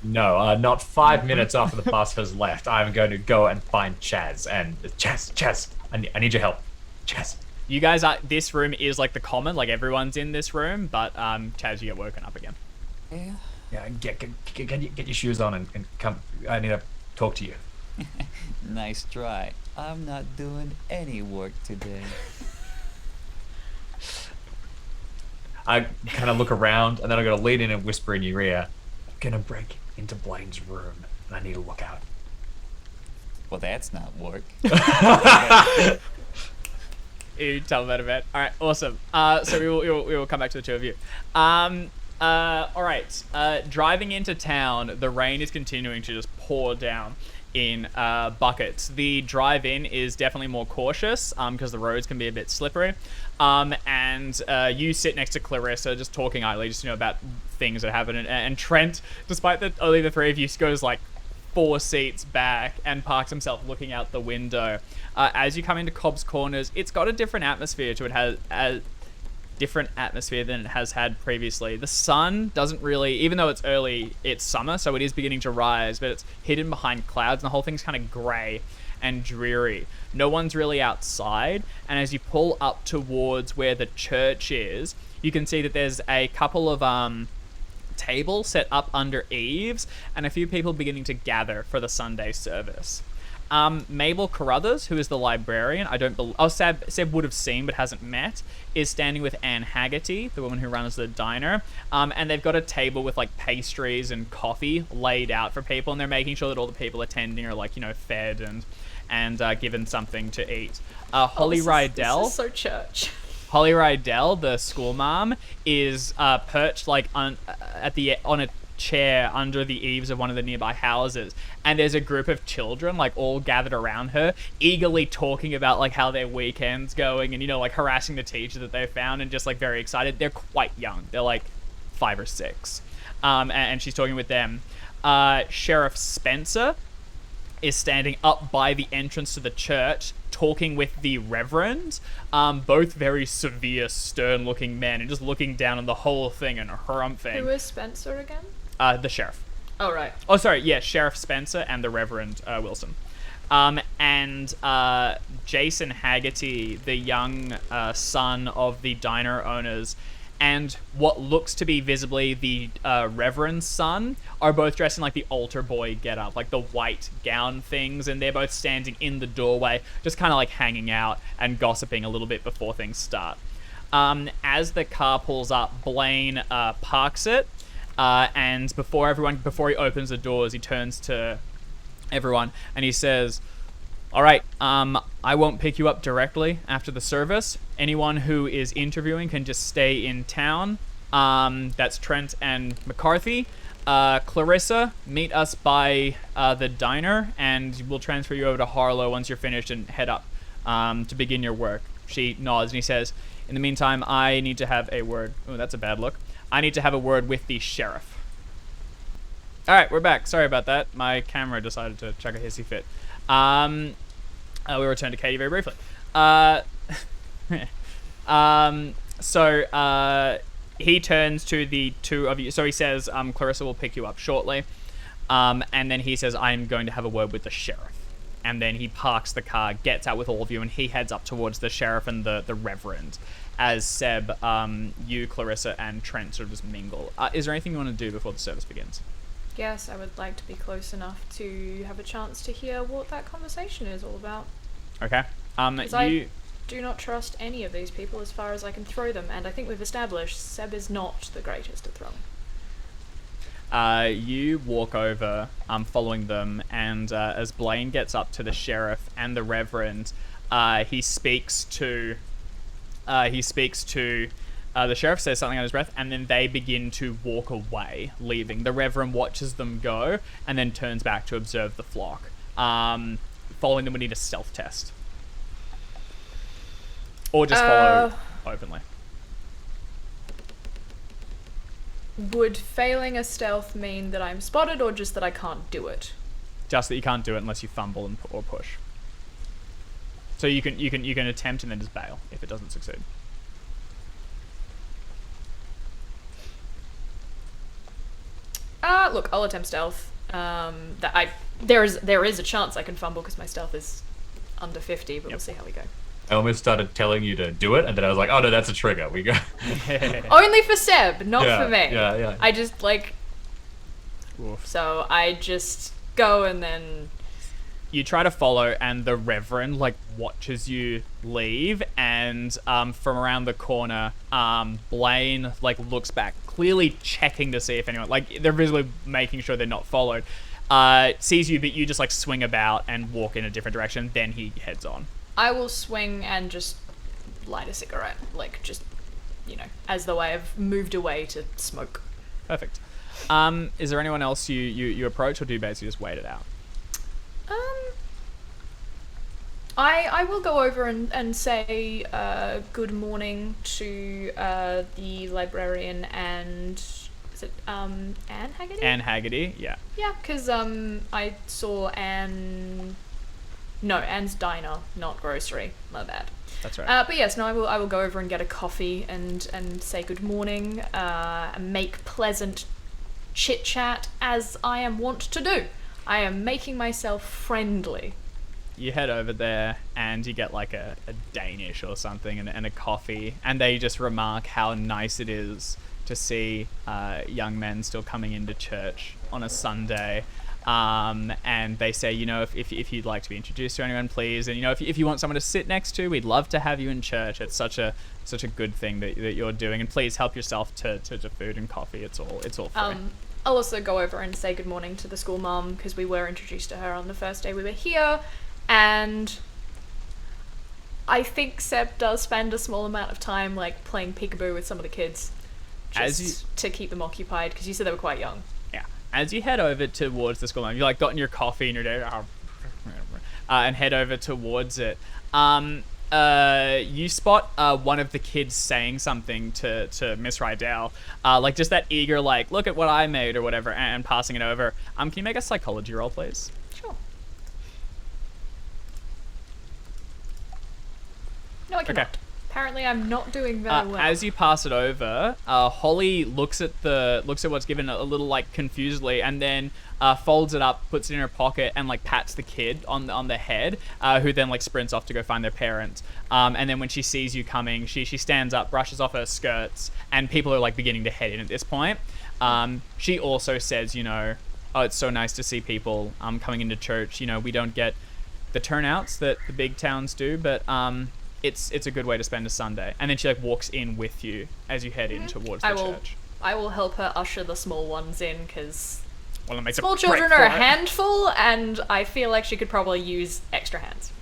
No, not 5 minutes after the bus has left. I'm going to go and find Chaz. And Chaz, I need your help. Chaz. You guys are. This room is like the common, like everyone's in this room, but Chaz, you get woken up again. Yeah, get your shoes on and come. I need to talk to you. Nice try. I'm not doing any work today. I kind of look around, and then I'm going to lean in and whisper in your ear, I'm going to break into Blaine's room, and I need to look out. Well, that's not work. You tell them that event. All right, awesome. So we will come back to the two of you. All right. Driving into town, the rain is continuing to just pour down in buckets. The drive-in is definitely more cautious because the roads can be a bit slippery. And you sit next to Clarissa, just talking idly, just about things that happen. And Trent, despite that only the three of you, goes like 4 seats back and parks himself looking out the window. As you come into Cobb's Corners, it's got a different atmosphere to it. Has a different atmosphere than it has had previously. The sun doesn't really, even though it's early, it's summer, so it is beginning to rise, but it's hidden behind clouds and the whole thing's kind of grey and dreary. No one's really outside, and as you pull up towards where the church is, you can see that there's a couple of tables set up under eaves and a few people beginning to gather for the Sunday service. Mabel Carruthers, who is the librarian, Seb would have seen but hasn't met, is standing with Anne Haggerty, the woman who runs the diner, and they've got a table with like pastries and coffee laid out for people, and they're making sure that all the people attending are like, fed and given something to eat. Holly Rydell. This is so church. Holly Rydell, the school mom, is perched like on a chair under the eaves of one of the nearby houses, and there's a group of children like all gathered around her, eagerly talking about like how their weekend's going, and like harassing the teacher that they found, and just like very excited. They're quite young. They're like 5 or 6, and she's talking with them. Sheriff Spencer is standing up by the entrance to the church, talking with the Reverend, both very severe, stern-looking men, and just looking down on the whole thing and harumphing. Who is Spencer again? The sheriff. Oh, right. Oh, sorry, yeah, Sheriff Spencer and the Reverend Wilson. And Jason Haggerty, the young son of the diner owners, and what looks to be visibly the Reverend's son, are both dressed in like the altar boy getup, like the white gown things, and they're both standing in the doorway, just kind of like hanging out and gossiping a little bit before things start. As the car pulls up, Blaine parks it, and before he opens the doors, he turns to everyone and he says, "All right, I won't pick you up directly after the service. Anyone who is interviewing can just stay in town. That's Trent and McCarthy. Clarissa, meet us by the diner, and we'll transfer you over to Harlow once you're finished and head up to begin your work." She nods and he says, "In the meantime, I need to have a word." Oh, that's a bad look. "I need to have a word with the sheriff." All right, we're back. Sorry about that. My camera decided to chuck a hissy fit. We return to Katie very briefly. So he turns to the two of you. So he says, Clarissa will pick you up shortly. And then he says, "I'm going to have a word with the sheriff." And then he parks the car, gets out with all of you, and he heads up towards the sheriff and the Reverend. As Seb, you, Clarissa, and Trent sort of just mingle. Is there anything you want to do before the service begins? Yes, I would like to be close enough to have a chance to hear what that conversation is all about. Okay. 'Cause I do not trust any of these people as far as I can throw them, and I think we've established Seb is not the greatest at throwing. You walk over, following them, and as Blaine gets up to the sheriff and the Reverend, he speaks to the sheriff, says something under his breath, and then they begin to walk away, leaving. The Reverend watches them go and then turns back to observe the flock. Following them would need a stealth test. Or just follow openly. Would failing a stealth mean that I'm spotted, or just that I can't do it? Just that you can't do it unless you fumble or push. So you can attempt and then just bail if it doesn't succeed. Look, I'll attempt stealth. There is a chance I can fumble because my stealth is under 50, but we'll see how we go. I almost started telling you to do it, and then I was like, oh no, that's a trigger. We go. Only for Seb, not for me. Yeah. I just Oof. So I just go and then... You try to follow, and the Reverend watches you leave, and from around the corner, Blaine looks back, clearly checking to see if anyone they're visibly making sure they're not followed. Sees you, but you just swing about and walk in a different direction. Then he heads on. I will swing and just light a cigarette, as though I have moved away to smoke. Perfect. Is there anyone else you approach, or do you basically just wait it out? I will go over and say good morning to the librarian and... Is it Anne Haggerty? Anne Haggerty, yeah. Yeah, because I saw Anne... No, Anne's diner, not grocery. My bad. That's right. But yes, no, I will go over and get a coffee and say good morning, and make pleasant chit chat as I am wont to do. I am making myself friendly. You head over there and you get a Danish or something and a coffee, and they just remark how nice it is to see young men still coming into church on a Sunday. And they say, if you'd like to be introduced to anyone, please, and if you want someone to sit next to, we'd love to have you in church. It's such a good thing that you're doing, and please help yourself to food and coffee. It's all free. I'll also go over and say good morning to the school mum, because we were introduced to her on the first day we were here, and I think Seb does spend a small amount of time playing peekaboo with some of the kids, to keep them occupied, because you said they were quite young. As you head over towards the school, you gotten your coffee and you're there, and head over towards it. You spot one of the kids saying something to Miss Rydell, just that eager, look at what I made or whatever, and passing it over. Can you make a psychology roll, please? Sure. No, I cannot. Okay. Apparently, I'm not doing very well. As you pass it over, Holly looks at what's given a little confusedly, and then folds it up, puts it in her pocket, and pats the kid on the head, who then sprints off to go find their parents. And then when she sees you coming, she stands up, brushes off her skirts, and people are beginning to head in at this point. She also says, oh, it's so nice to see people coming into church. We don't get the turnouts that the big towns do, but it's a good way to spend a Sunday. And then she walks in with you as you head in towards the church. I will help her usher the small ones in, because small children are a handful, and I feel like she could probably use extra hands.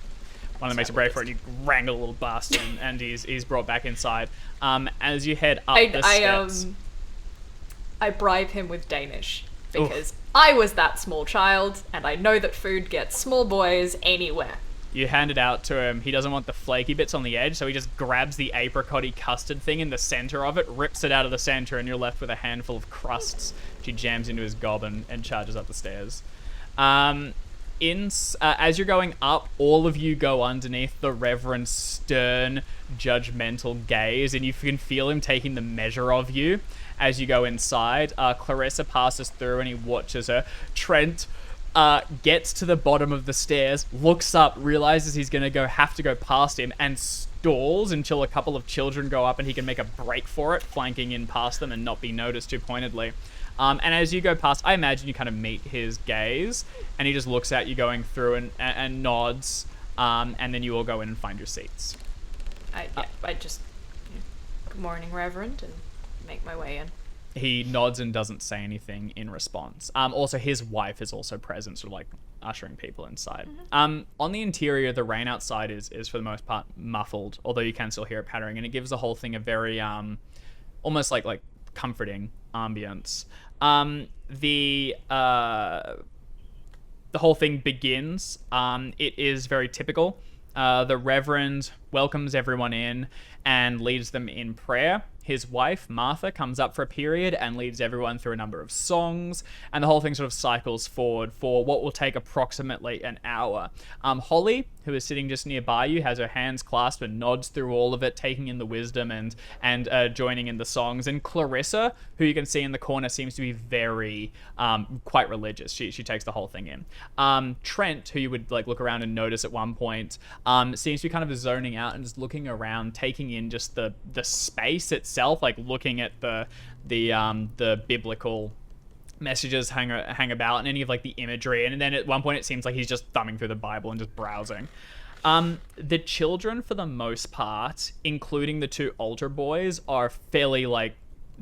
One of them makes a break for it, and you wrangle a little bastard, and he's brought back inside. As you head up the steps... I bribe him with Danish, because I was that small child, and I know that food gets small boys anywhere. You hand it out to him. He doesn't want the flaky bits on the edge, so he just grabs the apricot-y custard thing in the center of it, rips it out of the center, and you're left with a handful of crusts, which he jams into his gob and charges up the stairs. As you're going up, all of you go underneath the Reverend's stern, judgmental gaze, and you can feel him taking the measure of you as you go inside. Clarissa passes through and he watches her. Trent gets to the bottom of the stairs, looks up, realizes he's going to have to go past him, and stalls until a couple of children go up and he can make a break for it, flanking in past them and not be noticed too pointedly. And as you go past, I imagine you kind of meet his gaze, and he just looks at you going through and nods, and then you all go in and find your seats. I just, good morning, Reverend, and make my way in. He nods and doesn't say anything in response. Also, his wife is also present, sort of like ushering people inside. On the interior, the rain outside is for the most part muffled, although you can still hear it pattering, and it gives the whole thing a very almost like comforting ambience. The whole thing begins. It is very typical. The Reverend welcomes everyone in and leads them in prayer. His wife, Martha, comes up for a period and leads everyone through a number of songs, and the whole thing sort of cycles forward for what will take approximately an hour. Holly, who is sitting just nearby you, has her hands clasped and nods through all of it, taking in the wisdom and joining in the songs. And Clarissa, who you can see in the corner, seems to be very quite religious. She takes the whole thing in. Trent, who you would like look around and notice at one point, seems to be kind of zoning out and just looking around, taking in just the space itself, like looking at the biblical messages hang about and any of like the imagery, and then at one point it seems like he's just thumbing through the Bible and just browsing. The children, for the most part, including the two older boys, are fairly like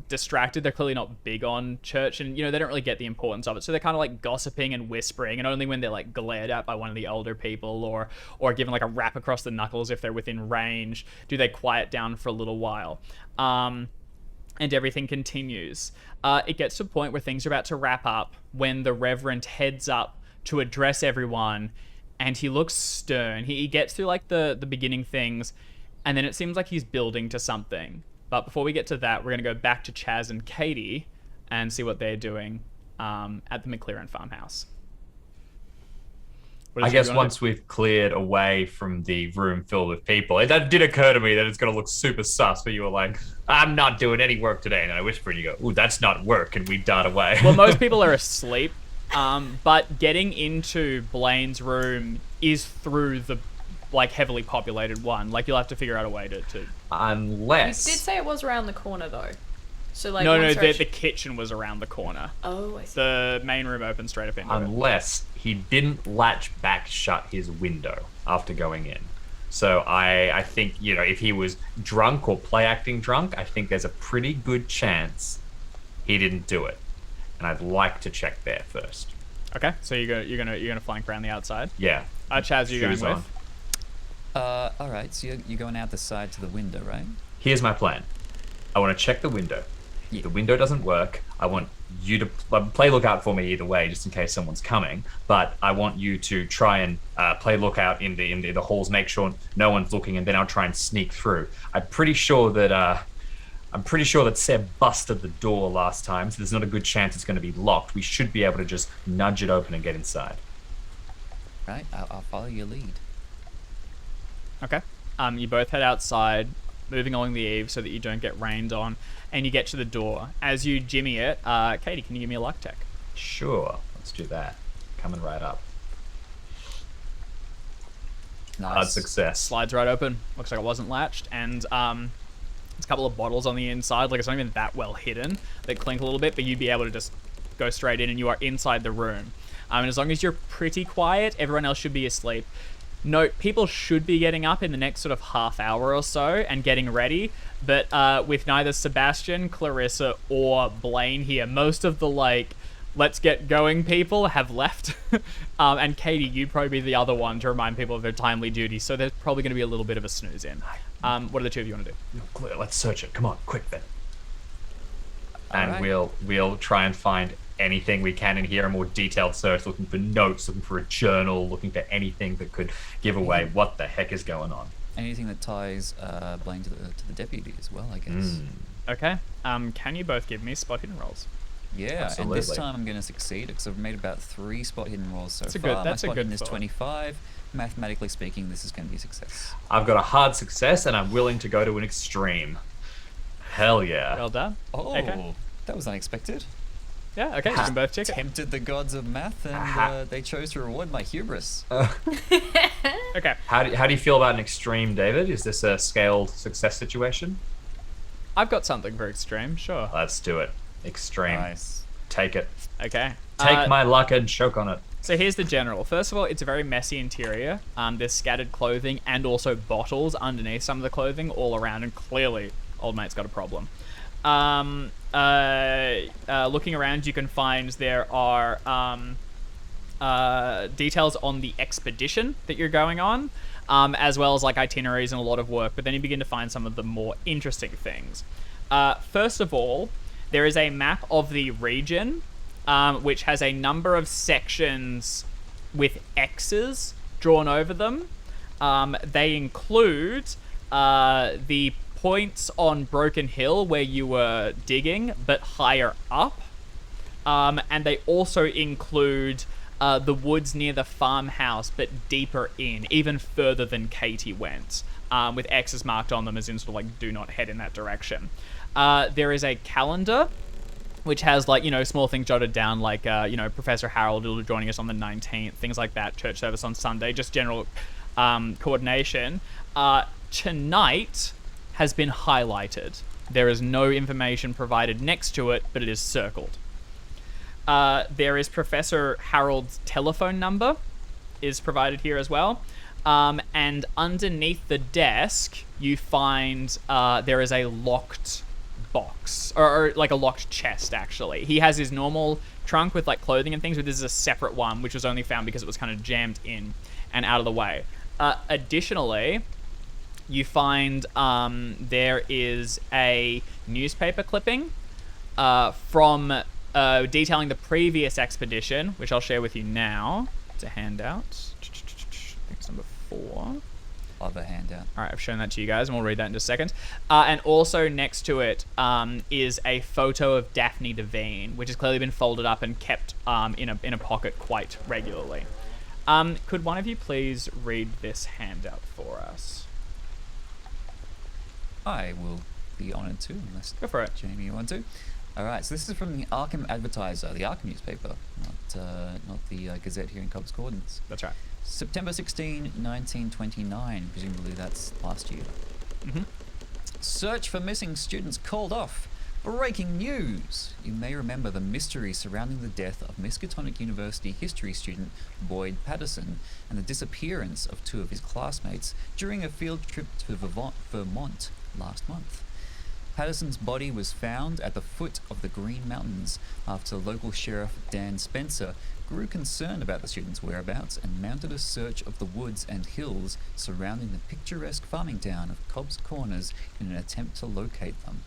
distracted. They're clearly not big on church, and they don't really get the importance of it, so they're kind of like gossiping and whispering, and only when they're like glared at by one of the older people or given like a rap across the knuckles if they're within range do they quiet down for a little while. And everything continues. It gets to a point where things are about to wrap up when the Reverend heads up to address everyone, and he looks stern. He gets through like the beginning things, and then it seems like he's building to something. But before we get to that, we're going to go back to Chaz and Katie and see what they're doing at the McLaren farmhouse. I guess once we've cleared away from the room filled with people, it did occur to me that it's going to look super sus, but you were like, I'm not doing any work today. And I whispered, and you go, ooh, that's not work, and we dart away. Well, most people are asleep, but getting into Blaine's room is through the like heavily populated one. Like you'll have to figure out a way to Unless... You did say it was around the corner, though. So like no, the kitchen was around the corner. Oh, I see. The main room opened straight up into it. Unless he didn't latch back shut his window after going in. So I think, if he was drunk or play acting drunk, I think there's a pretty good chance he didn't do it. And I'd like to check there first. Okay, so you're gonna flank around the outside? Yeah. Chaz, you going Shoes with? on. All right, so you're going out the side to the window, right? Here's my plan. I want to check the window. Yeah. If the window doesn't work, I want you to play lookout for me either way, just in case someone's coming. But I want you to try and play lookout in the halls, make sure no one's looking, and then I'll try and sneak through. I'm pretty sure that Seb busted the door last time, so there's not a good chance it's going to be locked. We should be able to just nudge it open and get inside. Right, I'll follow your lead. Okay. You both head outside, moving along the eave so that you don't get rained on, and you get to the door. As you jimmy it, Katie, can you give me a luck check? Sure, let's do that. Coming right up. Nice. Hard success. Slides right open. Looks like it wasn't latched, and there's a couple of bottles on the inside. Like it's not even that well hidden. They clink a little bit, but you'd be able to just go straight in, and you are inside the room. And as long as you're pretty quiet, everyone else should be asleep. Note, people should be getting up in the next sort of half hour or so and getting ready, but with neither Sebastian, Clarissa, or Blaine here, most of the let's get going people have left. And Katie, you'd probably be the other one to remind people of their timely duties, so there's probably going to be a little bit of a snooze in. What are the two of you want to do? Clear, let's search it. Come on, quick then. And right. we'll try and find anything we can in here, a more detailed search, looking for notes, looking for a journal, looking for anything that could give away what the heck is going on. Anything that ties Blaine to the deputy as well, I guess. Okay. Can you both give me spot hidden rolls? Yeah, Absolutely. and this time I'm going to succeed because I've made about 3 spot hidden rolls so That's a far. good- that's a My spot good hidden is thought. 25. Mathematically speaking, this is going to be a success. I've got a hard success, and I'm willing to go to an extreme. Hell yeah. Well done. Oh, Okay. that was unexpected. Yeah, okay, you can both check it. Tempted the gods of math, and they chose to reward my hubris. Okay. How do you feel about an extreme, David? Is this a scaled success situation? I've got something for extreme, sure. Let's do it. Extreme. Nice. Take it. Okay. Take my luck and choke on it. So here's the general. First of all, it's a very messy interior. There's scattered clothing and also bottles underneath some of the clothing all around, and clearly old mate's got a problem. Looking around, you can find there are details on the expedition that you're going on, as well as like itineraries and a lot of work, but then you begin to find some of the more interesting things. First of all, there is a map of the region, which has a number of sections with X's drawn over them. They include the points on Broken Hill where you were digging, but higher up. And they also include the woods near the farmhouse, but deeper in, even further than Katie went, with X's marked on them as in sort of like, do not head in that direction. There is a calendar, which has like, small things jotted down like, Professor Harold will be joining us on the 19th, things like that, church service on Sunday, just general coordination. Tonight has been highlighted. There is no information provided next to it, but it is circled. There is Professor Harold's telephone number is provided here as well. And underneath the desk, you find there is a locked box, or like a locked chest, actually. He has his normal trunk with like clothing and things, but this is a separate one, which was only found because it was kind of jammed in and out of the way. Additionally, you find there is a newspaper clipping from detailing the previous expedition, which I'll share with you now. It's a handout. I think it's number 4. Love a handout. All right, I've shown that to you guys, and we'll read that in just a second. And also next to it is a photo of Daphne Devine, which has clearly been folded up and kept in a pocket quite regularly. Could one of you please read this handout for us? I will be honoured to, unless Go for it. Jamie, you want to. All right, so this is from the Arkham Advertiser, the Arkham newspaper, not the Gazette here in Cobb's Coordinates. That's right. September 16, 1929. Presumably that's last year. Mm-hmm. Search for missing students called off. Breaking news! You may remember the mystery surrounding the death of Miskatonic University history student Boyd Patterson and the disappearance of 2 of his classmates during a field trip to Vermont last month. Patterson's body was found at the foot of the Green Mountains after local sheriff Dan Spencer grew concerned about the students' whereabouts and mounted a search of the woods and hills surrounding the picturesque farming town of Cobb's Corners in an attempt to locate them.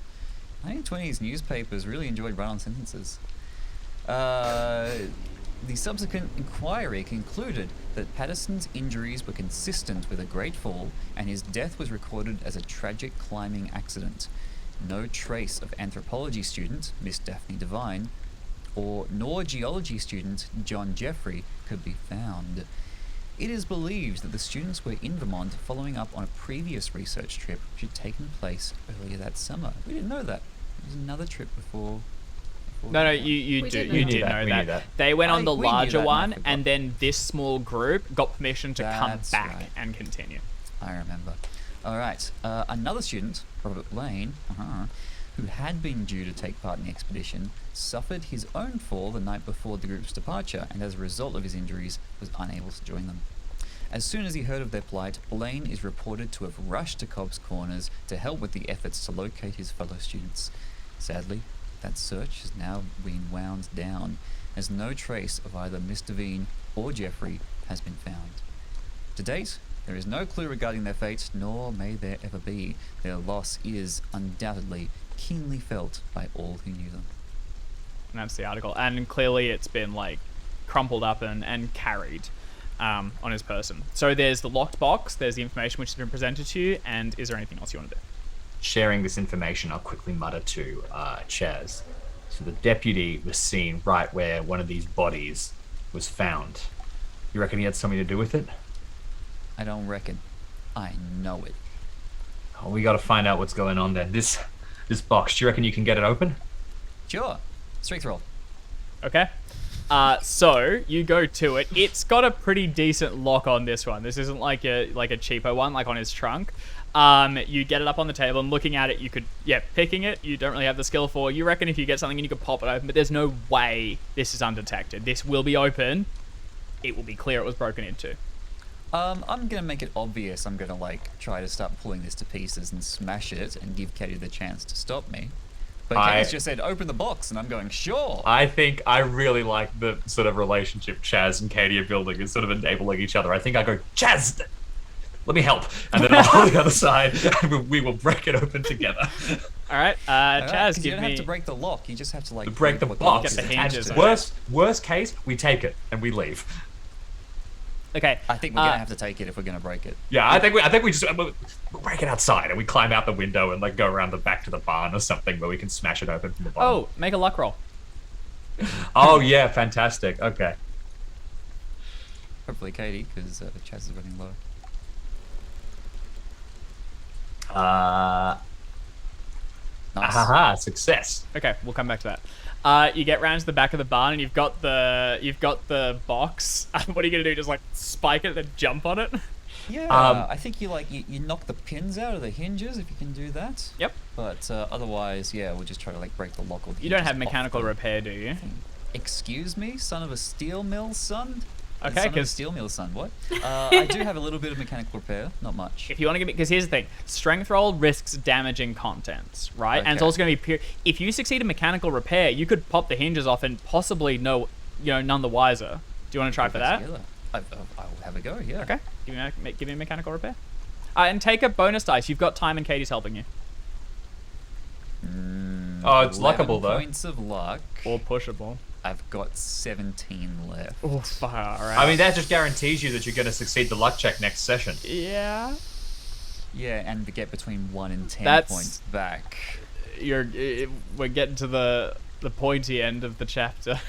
1920s newspapers really enjoyed run-on sentences. The subsequent inquiry concluded that Patterson's injuries were consistent with a great fall, and his death was recorded as a tragic climbing accident. No trace of anthropology student, Miss Daphne Devine, nor geology student, John Jeffrey, could be found. It is believed that the students were in Vermont following up on a previous research trip which had taken place earlier that summer. We didn't know that. There was another trip before No, you did know that. They went on the We knew larger that, and I one, forgot. and then this small group got permission to come That's back right. and continue. I remember. All right. Another student, Robert Blaine, who had been due to take part in the expedition, suffered his own fall the night before the group's departure, and as a result of his injuries, was unable to join them. As soon as he heard of their plight, Blaine is reported to have rushed to Cobb's Corners to help with the efforts to locate his fellow students. Sadly, that search has now been wound down, as no trace of either Miss Devine or Jeffrey has been found. To date, there is no clue regarding their fate, nor may there ever be. Their loss is undoubtedly keenly felt by all who knew them. And that's the article. And clearly it's been like crumpled up and carried on his person. So there's the locked box, there's the information which has been presented to you, and is there anything else you want to do? Sharing this information, I'll quickly mutter to Chaz. So the deputy was seen right where one of these bodies was found. You reckon he had something to do with it? I don't reckon. I know it. Oh, we got to find out what's going on then. This box, do you reckon you can get it open? Sure. Strength roll. Okay. So you go to it. It's got a pretty decent lock on this one. This isn't like a cheapo one, like on his trunk. You get it up on the table and looking at it, you could, picking it, you don't really have the skill for. You reckon if you get something and you could pop it open, but there's no way this is undetected. This will be open. It will be clear it was broken into. I'm gonna make it obvious. I'm gonna like try to start pulling this to pieces and smash it and give Katie the chance to stop me. But Katie's just said, open the box, and I'm going, sure. I think I really like the sort of relationship Chaz and Katie are building. It's sort of enabling each other. I think I go, Chaz, let me help. And then I'll on the other side, and we will break it open together. All right, Chaz, give me... You don't have to break the lock. You just have to, like... break the box. Get the hinges. Worst case, we take it, and we leave. Okay. I think we're gonna have to take it if we're gonna break it. Yeah, I think we just we'll break it outside and we climb out the window and like go around the back to the barn or something where we can smash it open from the bottom. Oh, make a luck roll. Oh yeah, fantastic. Okay. Hopefully Katie, because Chaz is running low. Nice. Haha, success. Okay, we'll come back to that. You get round to the back of the barn and you've got the box. What are you gonna do? Just like spike it, then jump on it? Yeah, I think you knock the pins out of the hinges if you can do that. Yep. But otherwise, yeah, we'll just try to like break the lock. Or the You don't hinges have off mechanical the repair, do you? thing. Excuse me, son of a steel mill son. Okay, son of a because steel mill son. What? I do have a little bit of mechanical repair, not much. if you want to give me, because here's the thing, strength roll risks damaging contents, right? And it's Okay. also going to be if you succeed in mechanical repair, you could pop the hinges off and possibly none the wiser. Do you want to try for that? I will have a go. Yeah. Okay, give me a mechanical repair. And take a bonus dice. You've got time, and Katie's helping you. Oh, it's 11 luckable though. Points of luck. Or pushable. I've got 17 left. Oh, far right. I mean, that just guarantees you that you're going to succeed the luck check next session. Yeah. Yeah, and we get between 1 and 10 That's- points back. We're getting to the pointy end of the chapter.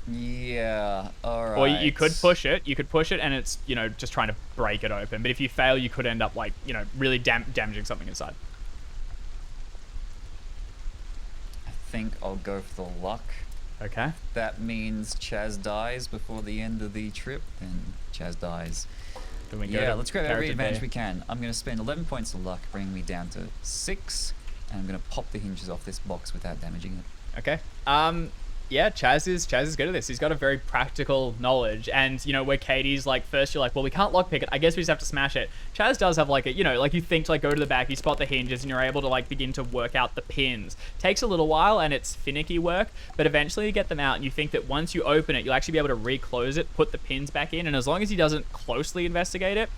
Yeah, alright. Or you could push it. You could push it, and it's just trying to break it open. But if you fail, you could end up like really damaging something inside. I think I'll go for the luck. Okay. That means Chaz dies before the end of the trip, then Chaz dies. Then we go Yeah, to let's grab every character advantage day. we can. I'm going to spend 11 points of luck, bringing me down to 6, and I'm going to pop the hinges off this box without damaging it. Okay. Yeah, Chaz is good at this. He's got a very practical knowledge, and where Katie's like, first you're like, well, we can't lockpick it. I guess we just have to smash it. Chaz does have like a, like you think to like go to the back, you spot the hinges, and you're able to like begin to work out the pins. Takes a little while, and it's finicky work, but eventually you get them out, and you think that once you open it, you'll actually be able to reclose it, put the pins back in, and as long as he doesn't closely investigate it,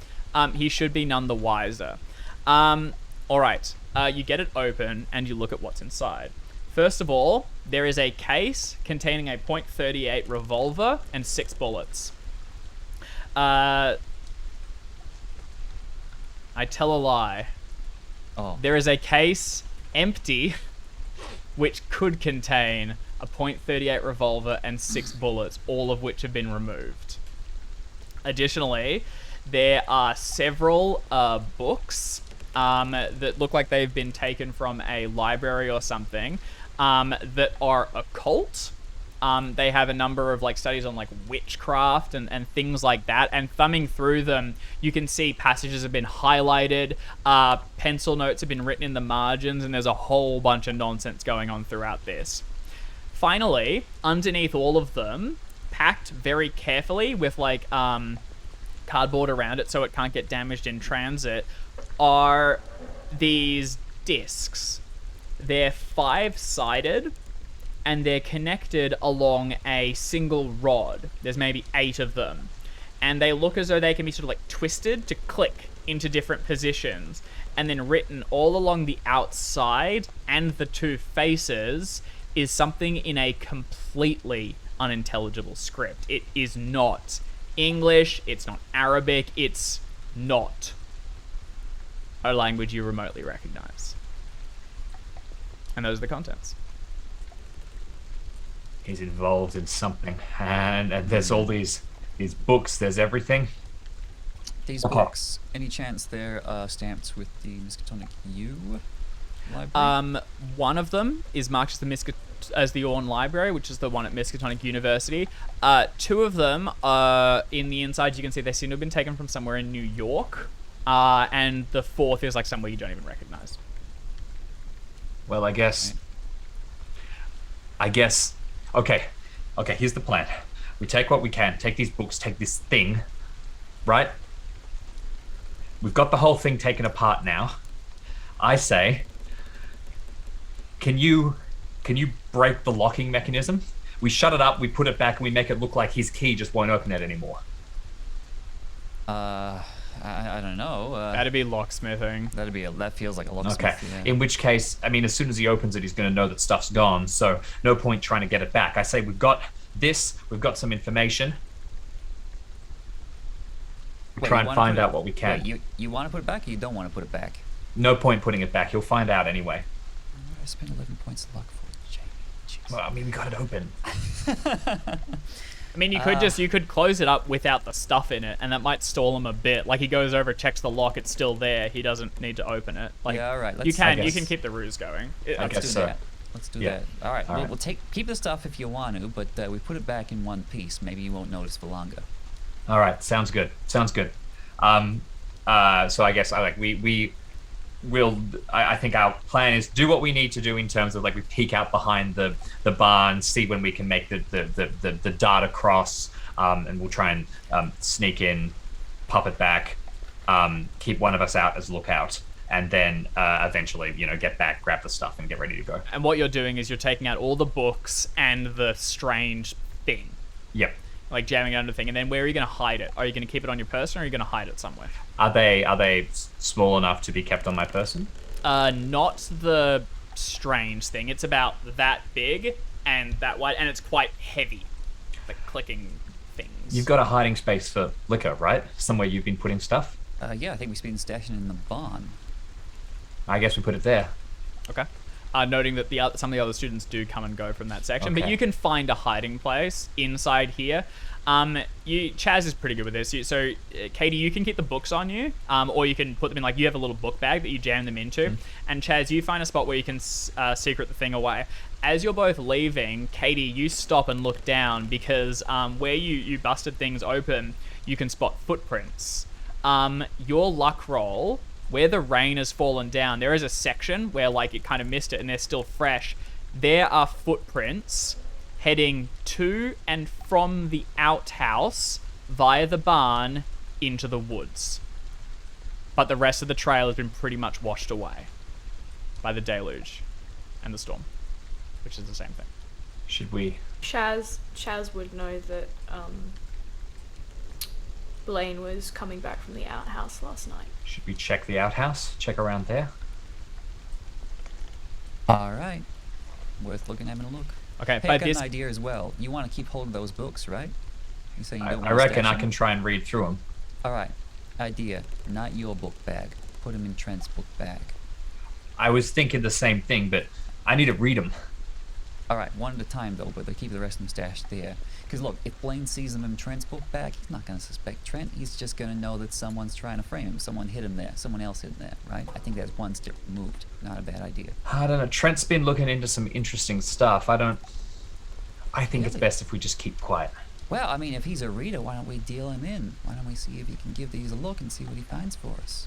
he should be none the wiser. All right. You get it open, and you look at what's inside. First of all, there is a case containing a .38 revolver and 6 bullets. I tell a lie. Oh. There is a case empty, which could contain a .38 revolver and 6 bullets, all of which have been removed. Additionally, there are several books that look like they've been taken from a library or something. That are occult. They have a number of like studies on like witchcraft and things like that, and thumbing through them you can see passages have been highlighted, pencil notes have been written in the margins, and there's a whole bunch of nonsense going on throughout this. Finally, underneath all of them, packed very carefully with like cardboard around it so it can't get damaged in transit, are these discs. They're 5-sided, and they're connected along a single rod. There's maybe 8 of them. And they look as though they can be sort of like twisted to click into different positions. And then written all along the outside and the 2 faces is something in a completely unintelligible script. It is not English, it's not Arabic, it's not a language you remotely recognize. And those are the contents. He's involved in something, and there's all these books. There's everything. These books, any chance they're stamped with the Miskatonic U library? One of them is marked as the as the Orne Library, which is the one at Miskatonic University. 2 of them, in the inside, you can see they seem to have been taken from somewhere in New York. And the 4th is like somewhere you don't even recognize. Well, I guess. Okay, here's the plan. We take what we can, take these books, take this thing, right? We've got the whole thing taken apart now. I say, can you break the locking mechanism? We shut it up, we put it back, and we make it look like his key just won't open it anymore. I don't know. That'd be locksmithing. That feels like a locksmith. Okay. Yeah. In which case, I mean, as soon as he opens it, he's going to know that stuff's gone. So no point trying to get it back. I say we've got this. We've got some information. Wait, try you and wanna find put out it- what we can. Wait, you want to put it back, or you don't want to put it back? No point putting it back. He'll find out anyway. I spent 11 points of luck for it, Jamie. Jeez. Well, I mean, we got it open. I mean, you could close it up without the stuff in it, and that might stall him a bit. Like, he goes over, checks the lock, it's still there. He doesn't need to open it. Like, Yeah, all right, You let's- can keep the ruse going. I guess do so. that. Let's do Yeah. that. All right. All right. We'll keep the stuff if you want to, but we put it back in one piece. Maybe you won't notice for longer. All right. Sounds good. So I guess I think our plan is do what we need to do in terms of like we peek out behind the barn, see when we can make the dart across, and we'll try and sneak in, pop it back, keep one of us out as lookout, and then eventually get back, grab the stuff, and get ready to go. And what you're doing is you're taking out all the books and the strange thing. Yep. Like jamming it under the thing, and then where are you going to hide it? Are you going to keep it on your person, or are you going to hide it somewhere? Are they small enough to be kept on my person? Not the strange thing. It's about that big and that wide, and it's quite heavy. Like clicking things. You've got a hiding space for liquor, right? Somewhere you've been putting stuff? Yeah, I think we've been stashing in the barn. I guess we put it there. Okay. Noting that some of the other students do come and go from that section, but Okay. you can find a hiding place inside here. Chaz is pretty good with this. So, Katie, you can keep the books on you, or you can put them in, like, you have a little book bag that you jam them into. And Chaz, you find a spot where you can secret the thing away. As you're both leaving, Katie, you stop and look down because where you busted things open, you can spot footprints. Your luck roll, where the rain has fallen down, there is a section where, like, it kind of missed it and they're still fresh. There are footprints heading to and from the outhouse via the barn into the woods. But the rest of the trail has been pretty much washed away by the deluge and the storm, which is the same thing. Should we? Chaz would know that Blaine was coming back from the outhouse last night. Should we check the outhouse? Check around there? All right. Worth looking having a look. Okay, Hey, by I got this an idea as well. You want to keep hold of those books, right? You saying you don't I want to reckon stash I them? can try and read through them. All right. Idea. Not your book bag. Put them in Trent's book bag. I was thinking the same thing, but I need to read them. All right, one at a time though, but they keep the rest of them stashed there. Because look, if Blaine sees them in Trent's book bag, he's not going to suspect Trent. He's just going to know that someone's trying to frame him. Someone hid him there. Someone else hid him there, right? I think that's one step removed. Not a bad idea. I don't know. Trent's been looking into some interesting stuff. I think it's Really? best if we just keep quiet. Well, I mean, if he's a reader, why don't we deal him in? Why don't we see if he can give these a look and see what he finds for us?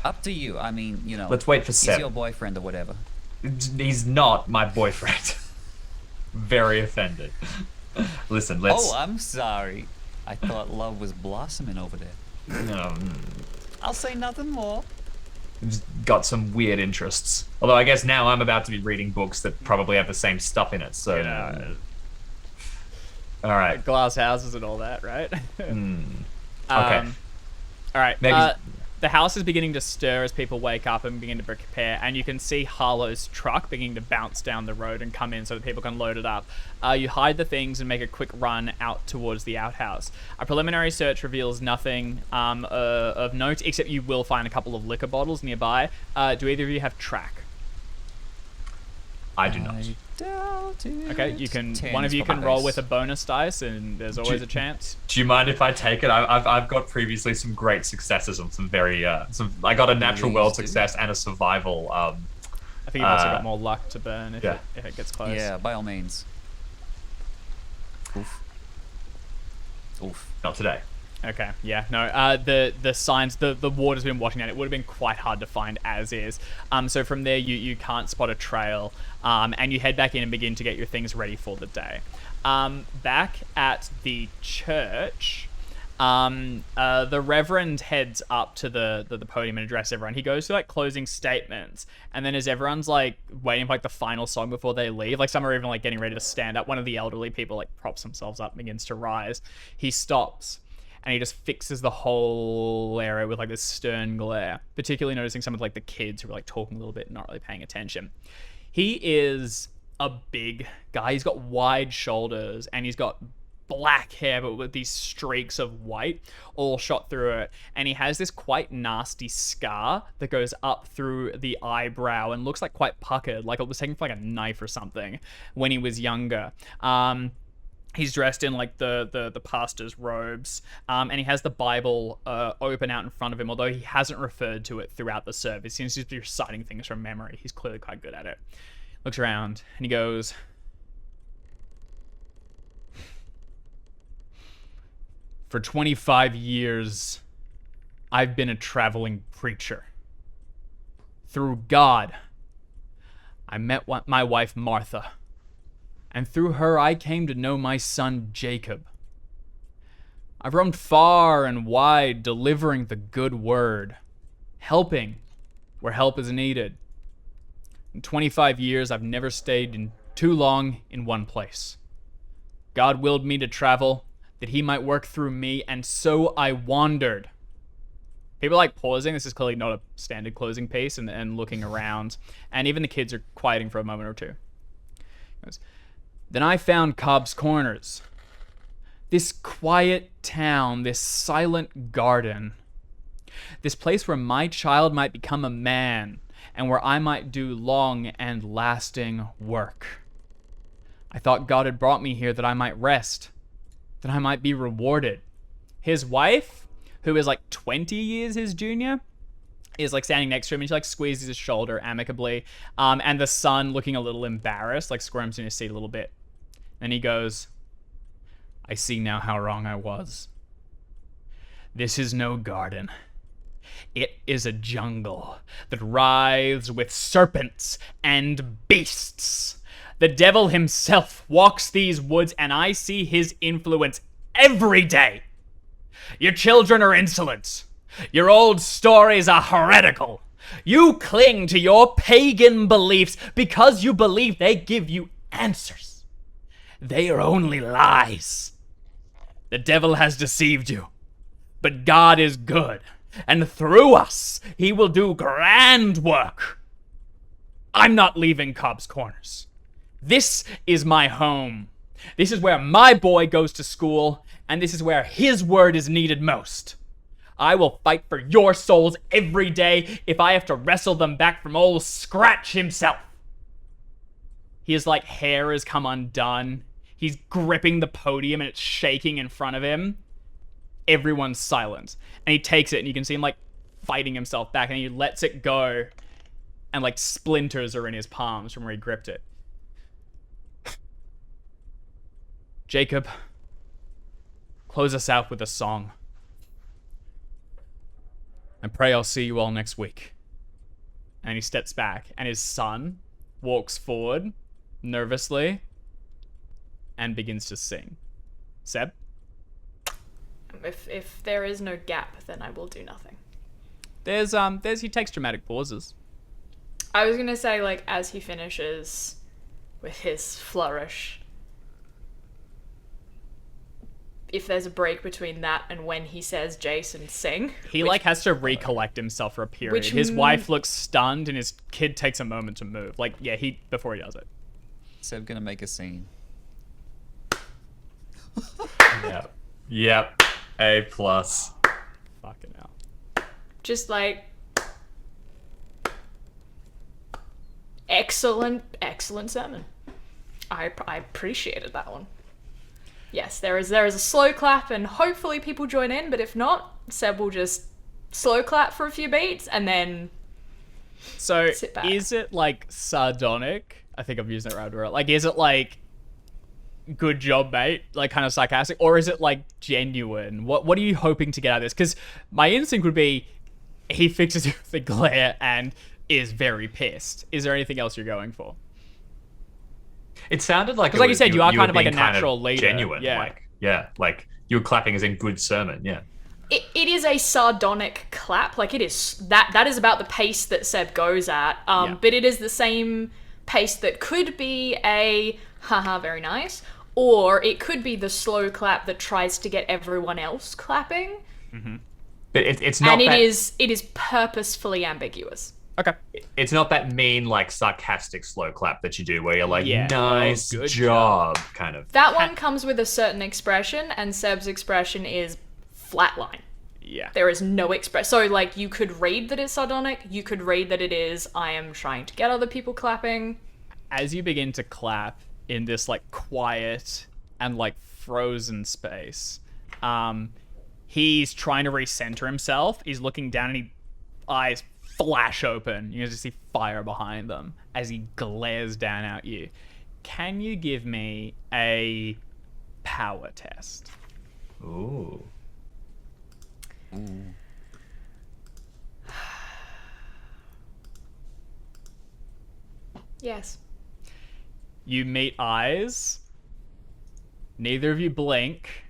Up to you. I mean, Let's wait for he's 7. your boyfriend or whatever. He's not my boyfriend. Very offended. Listen, let's. Oh, I'm sorry. I thought love was blossoming over there. I'll say nothing more. Just got some weird interests. Although I guess now I'm about to be reading books that probably have the same stuff in it. So. All right. glass houses and all that, right? Okay. All right. Maybe- The house is beginning to stir as people wake up and begin to prepare, and you can see Harlow's truck beginning to bounce down the road and come in so that people can load it up. You hide the things and make a quick run out towards the outhouse. A preliminary search reveals nothing of note, except you will find a couple of liquor bottles nearby. Do either of you have track? I do not. I doubt it. Okay, you can. 10 One of is you for can roll Ice. with a bonus dice, and there's always a chance. Do you mind if I take it? I've got previously some great successes on some very I got a natural Please world do. success and a survival I think you've also got more luck to burn if, yeah. if it gets close. Yeah, by all means. Oof. Not today. Okay, yeah, no, the signs, the water's been washing down. It would have been quite hard to find as is. So from there, you can't spot a trail, and you head back in and begin to get your things ready for the day. Back at the church, the Reverend heads up to the podium and addresses everyone. He goes through like closing statements, and then as everyone's like waiting for like the final song before they leave, like some are even like getting ready to stand up, one of the elderly people like props themselves up and begins to rise. He stops and he just fixes the whole area with like this stern glare, particularly noticing some of like the kids who are like talking a little bit and not really paying attention. He is a big guy. He's got wide shoulders and he's got black hair but with these streaks of white all shot through it, and he has this quite nasty scar that goes up through the eyebrow and looks like quite puckered, like it was taken for like a knife or something when he was younger. He's dressed in like the pastor's robes, and he has the Bible open out in front of him, although he hasn't referred to it throughout the service. He seems to be reciting things from memory. He's clearly quite good at it. Looks around and he goes, "For 25 years, I've been a traveling preacher. Through God, I met my wife Martha, and through her I came to know my son Jacob. I've roamed far and wide delivering the good word, helping where help is needed. In 25 years, I've never stayed in too long in one place. God willed me to travel that he might work through me, and so I wandered." People are like pausing. This is clearly not a standard closing piece, and looking around. And even the kids are quieting for a moment or two. He goes, "Then I found Cobb's Corners. This quiet town, this silent garden. This place where my child might become a man, and where I might do long and lasting work. I thought God had brought me here that I might rest, that I might be rewarded." His wife, who is like 20 years his junior, is like standing next to him, and she like squeezes his shoulder amicably. And the son, looking a little embarrassed, like squirms in his seat a little bit. And he goes, "I see now how wrong I was. This is no garden. It is a jungle that writhes with serpents and beasts. The devil himself walks these woods, and I see his influence every day. Your children are insolent. Your old stories are heretical. You cling to your pagan beliefs because you believe they give you answers. They are only lies. The devil has deceived you, but God is good, and through us, he will do grand work. I'm not leaving Cobb's Corners. This is my home. This is where my boy goes to school, and this is where his word is needed most. I will fight for your souls every day if I have to wrestle them back from old Scratch himself." His like hair has come undone. He's gripping the podium and it's shaking in front of him. Everyone's silent. And he takes it and you can see him like fighting himself back, and he lets it go, and like splinters are in his palms from where he gripped it. "Jacob, close us out with a song. I pray I'll see you all next week." And he steps back, and his son walks forward nervously and begins to sing. Seb? If there is no gap, then I will do nothing. He takes dramatic pauses. I was gonna say, like, as he finishes with his flourish, if there's a break between that and when he says Jason sing, He like has to recollect himself for a period. His wife looks stunned, and his kid takes a moment to move. Like, yeah, before he does it. Seb gonna make a scene. Yep. A+. Fucking hell. just like excellent sermon. I appreciated that one. Yes, there is a slow clap, and hopefully people join in, but if not, Seb will just slow clap for a few beats and then So Sit back. is it like sardonic? I think I'm using that right word. Like, is it like good job, mate? Like kind of sarcastic, or is it like genuine? What are you hoping to get out of this? Because my instinct would be he fixes it with the glare and is very pissed. Is there anything else you're going for? It sounded like, Because like you said, you are kind of were like a being kind natural leader. genuine. Yeah. Like you were clapping as in good sermon. Yeah. It is a sardonic clap. Like, it is that is about the pace that Seb goes at. But it is the same pace that could be a haha, very nice, or it could be the slow clap that tries to get everyone else clapping. But it's not. And that, it is purposefully ambiguous. Okay. It's not that mean, like sarcastic slow clap that you do, where you're like, Yeah. nice Oh, good job, kind of. That one comes with a certain expression, and Seb's expression is flatline. Yeah. There is no express. So, like, you could read that it's sardonic. You could read that it is, I am trying to get other people clapping. As you begin to clap in this like quiet and like frozen space, he's trying to recenter himself. He's looking down and his eyes flash open. You just see fire behind them as he glares down at you. Can you give me a power test? Ooh. Yes. You meet eyes. Neither of you blink.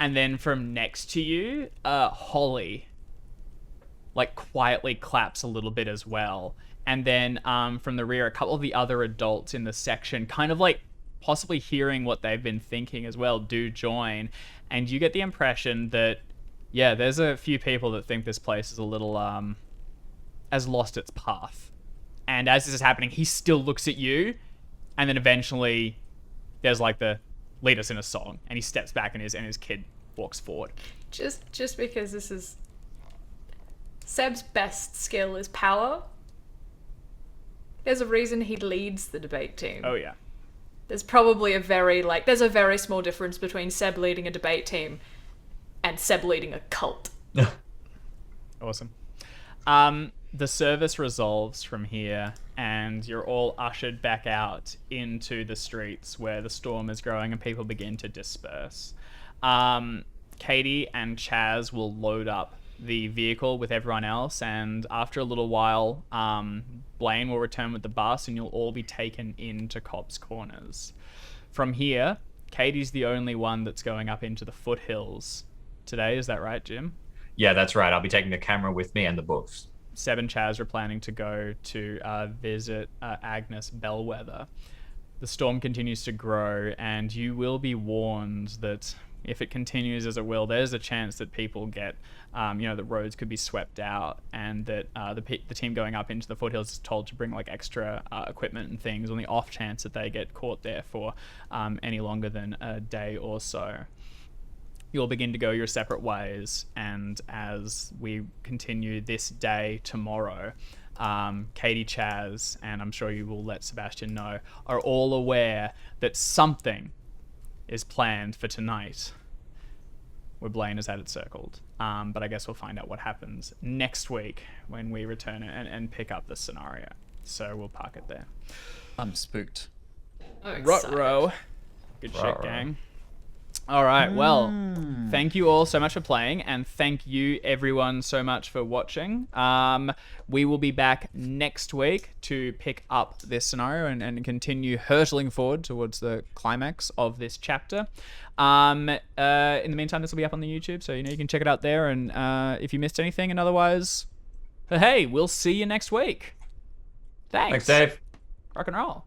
And then from next to you, Holly, like, quietly claps a little bit as well. And then from the rear, a couple of the other adults in the section, kind of like possibly hearing what they've been thinking as well, do join. And you get the impression that, yeah, there's a few people that think this place is a little, has lost its path. And as this is happening, he still looks at you. And then eventually there's like the lead us in a song. And he steps back and his kid walks forward. Just because this is... Seb's best skill is power. There's a reason he leads the debate team. Oh, yeah. There's probably there's a very small difference between Seb leading a debate team and Seb leading a cult. Awesome. The service resolves from here, and you're all ushered back out into the streets where the storm is growing and people begin to disperse. Katie and Chaz will load up the vehicle with everyone else, and after a little while, Blaine will return with the bus, and you'll all be taken into Cobb's Corners. From here, Katie's the only one that's going up into the foothills today. Is that right, Jim? Yeah, that's right. I'll be taking the camera with me and the books. Seb and Chaz are planning to go to visit Agnes Bellwether. The storm continues to grow, and you will be warned that if it continues as it will, there's a chance that people get, the roads could be swept out, and that the team going up into the foothills is told to bring like extra equipment and things on the off chance that they get caught there for any longer than a day or so. You'll begin to go your separate ways, and as we continue this day tomorrow, Katie, Chaz, and I'm sure you will let Sebastian know, are all aware that something is planned for tonight, where Blaine has had it circled. But I guess we'll find out what happens next week when we return and pick up the scenario. So we'll park it there. I'm spooked. Ruh-roh. Good shit, gang. All right, well, thank you all so much for playing, and thank you everyone so much for watching. We will be back next week to pick up this scenario and continue hurtling forward towards the climax of this chapter. In the meantime, this will be up on the YouTube, so you can check it out there, and if you missed anything, and otherwise, hey, we'll see you next week. Thanks. Thanks, Dave. Rock and roll.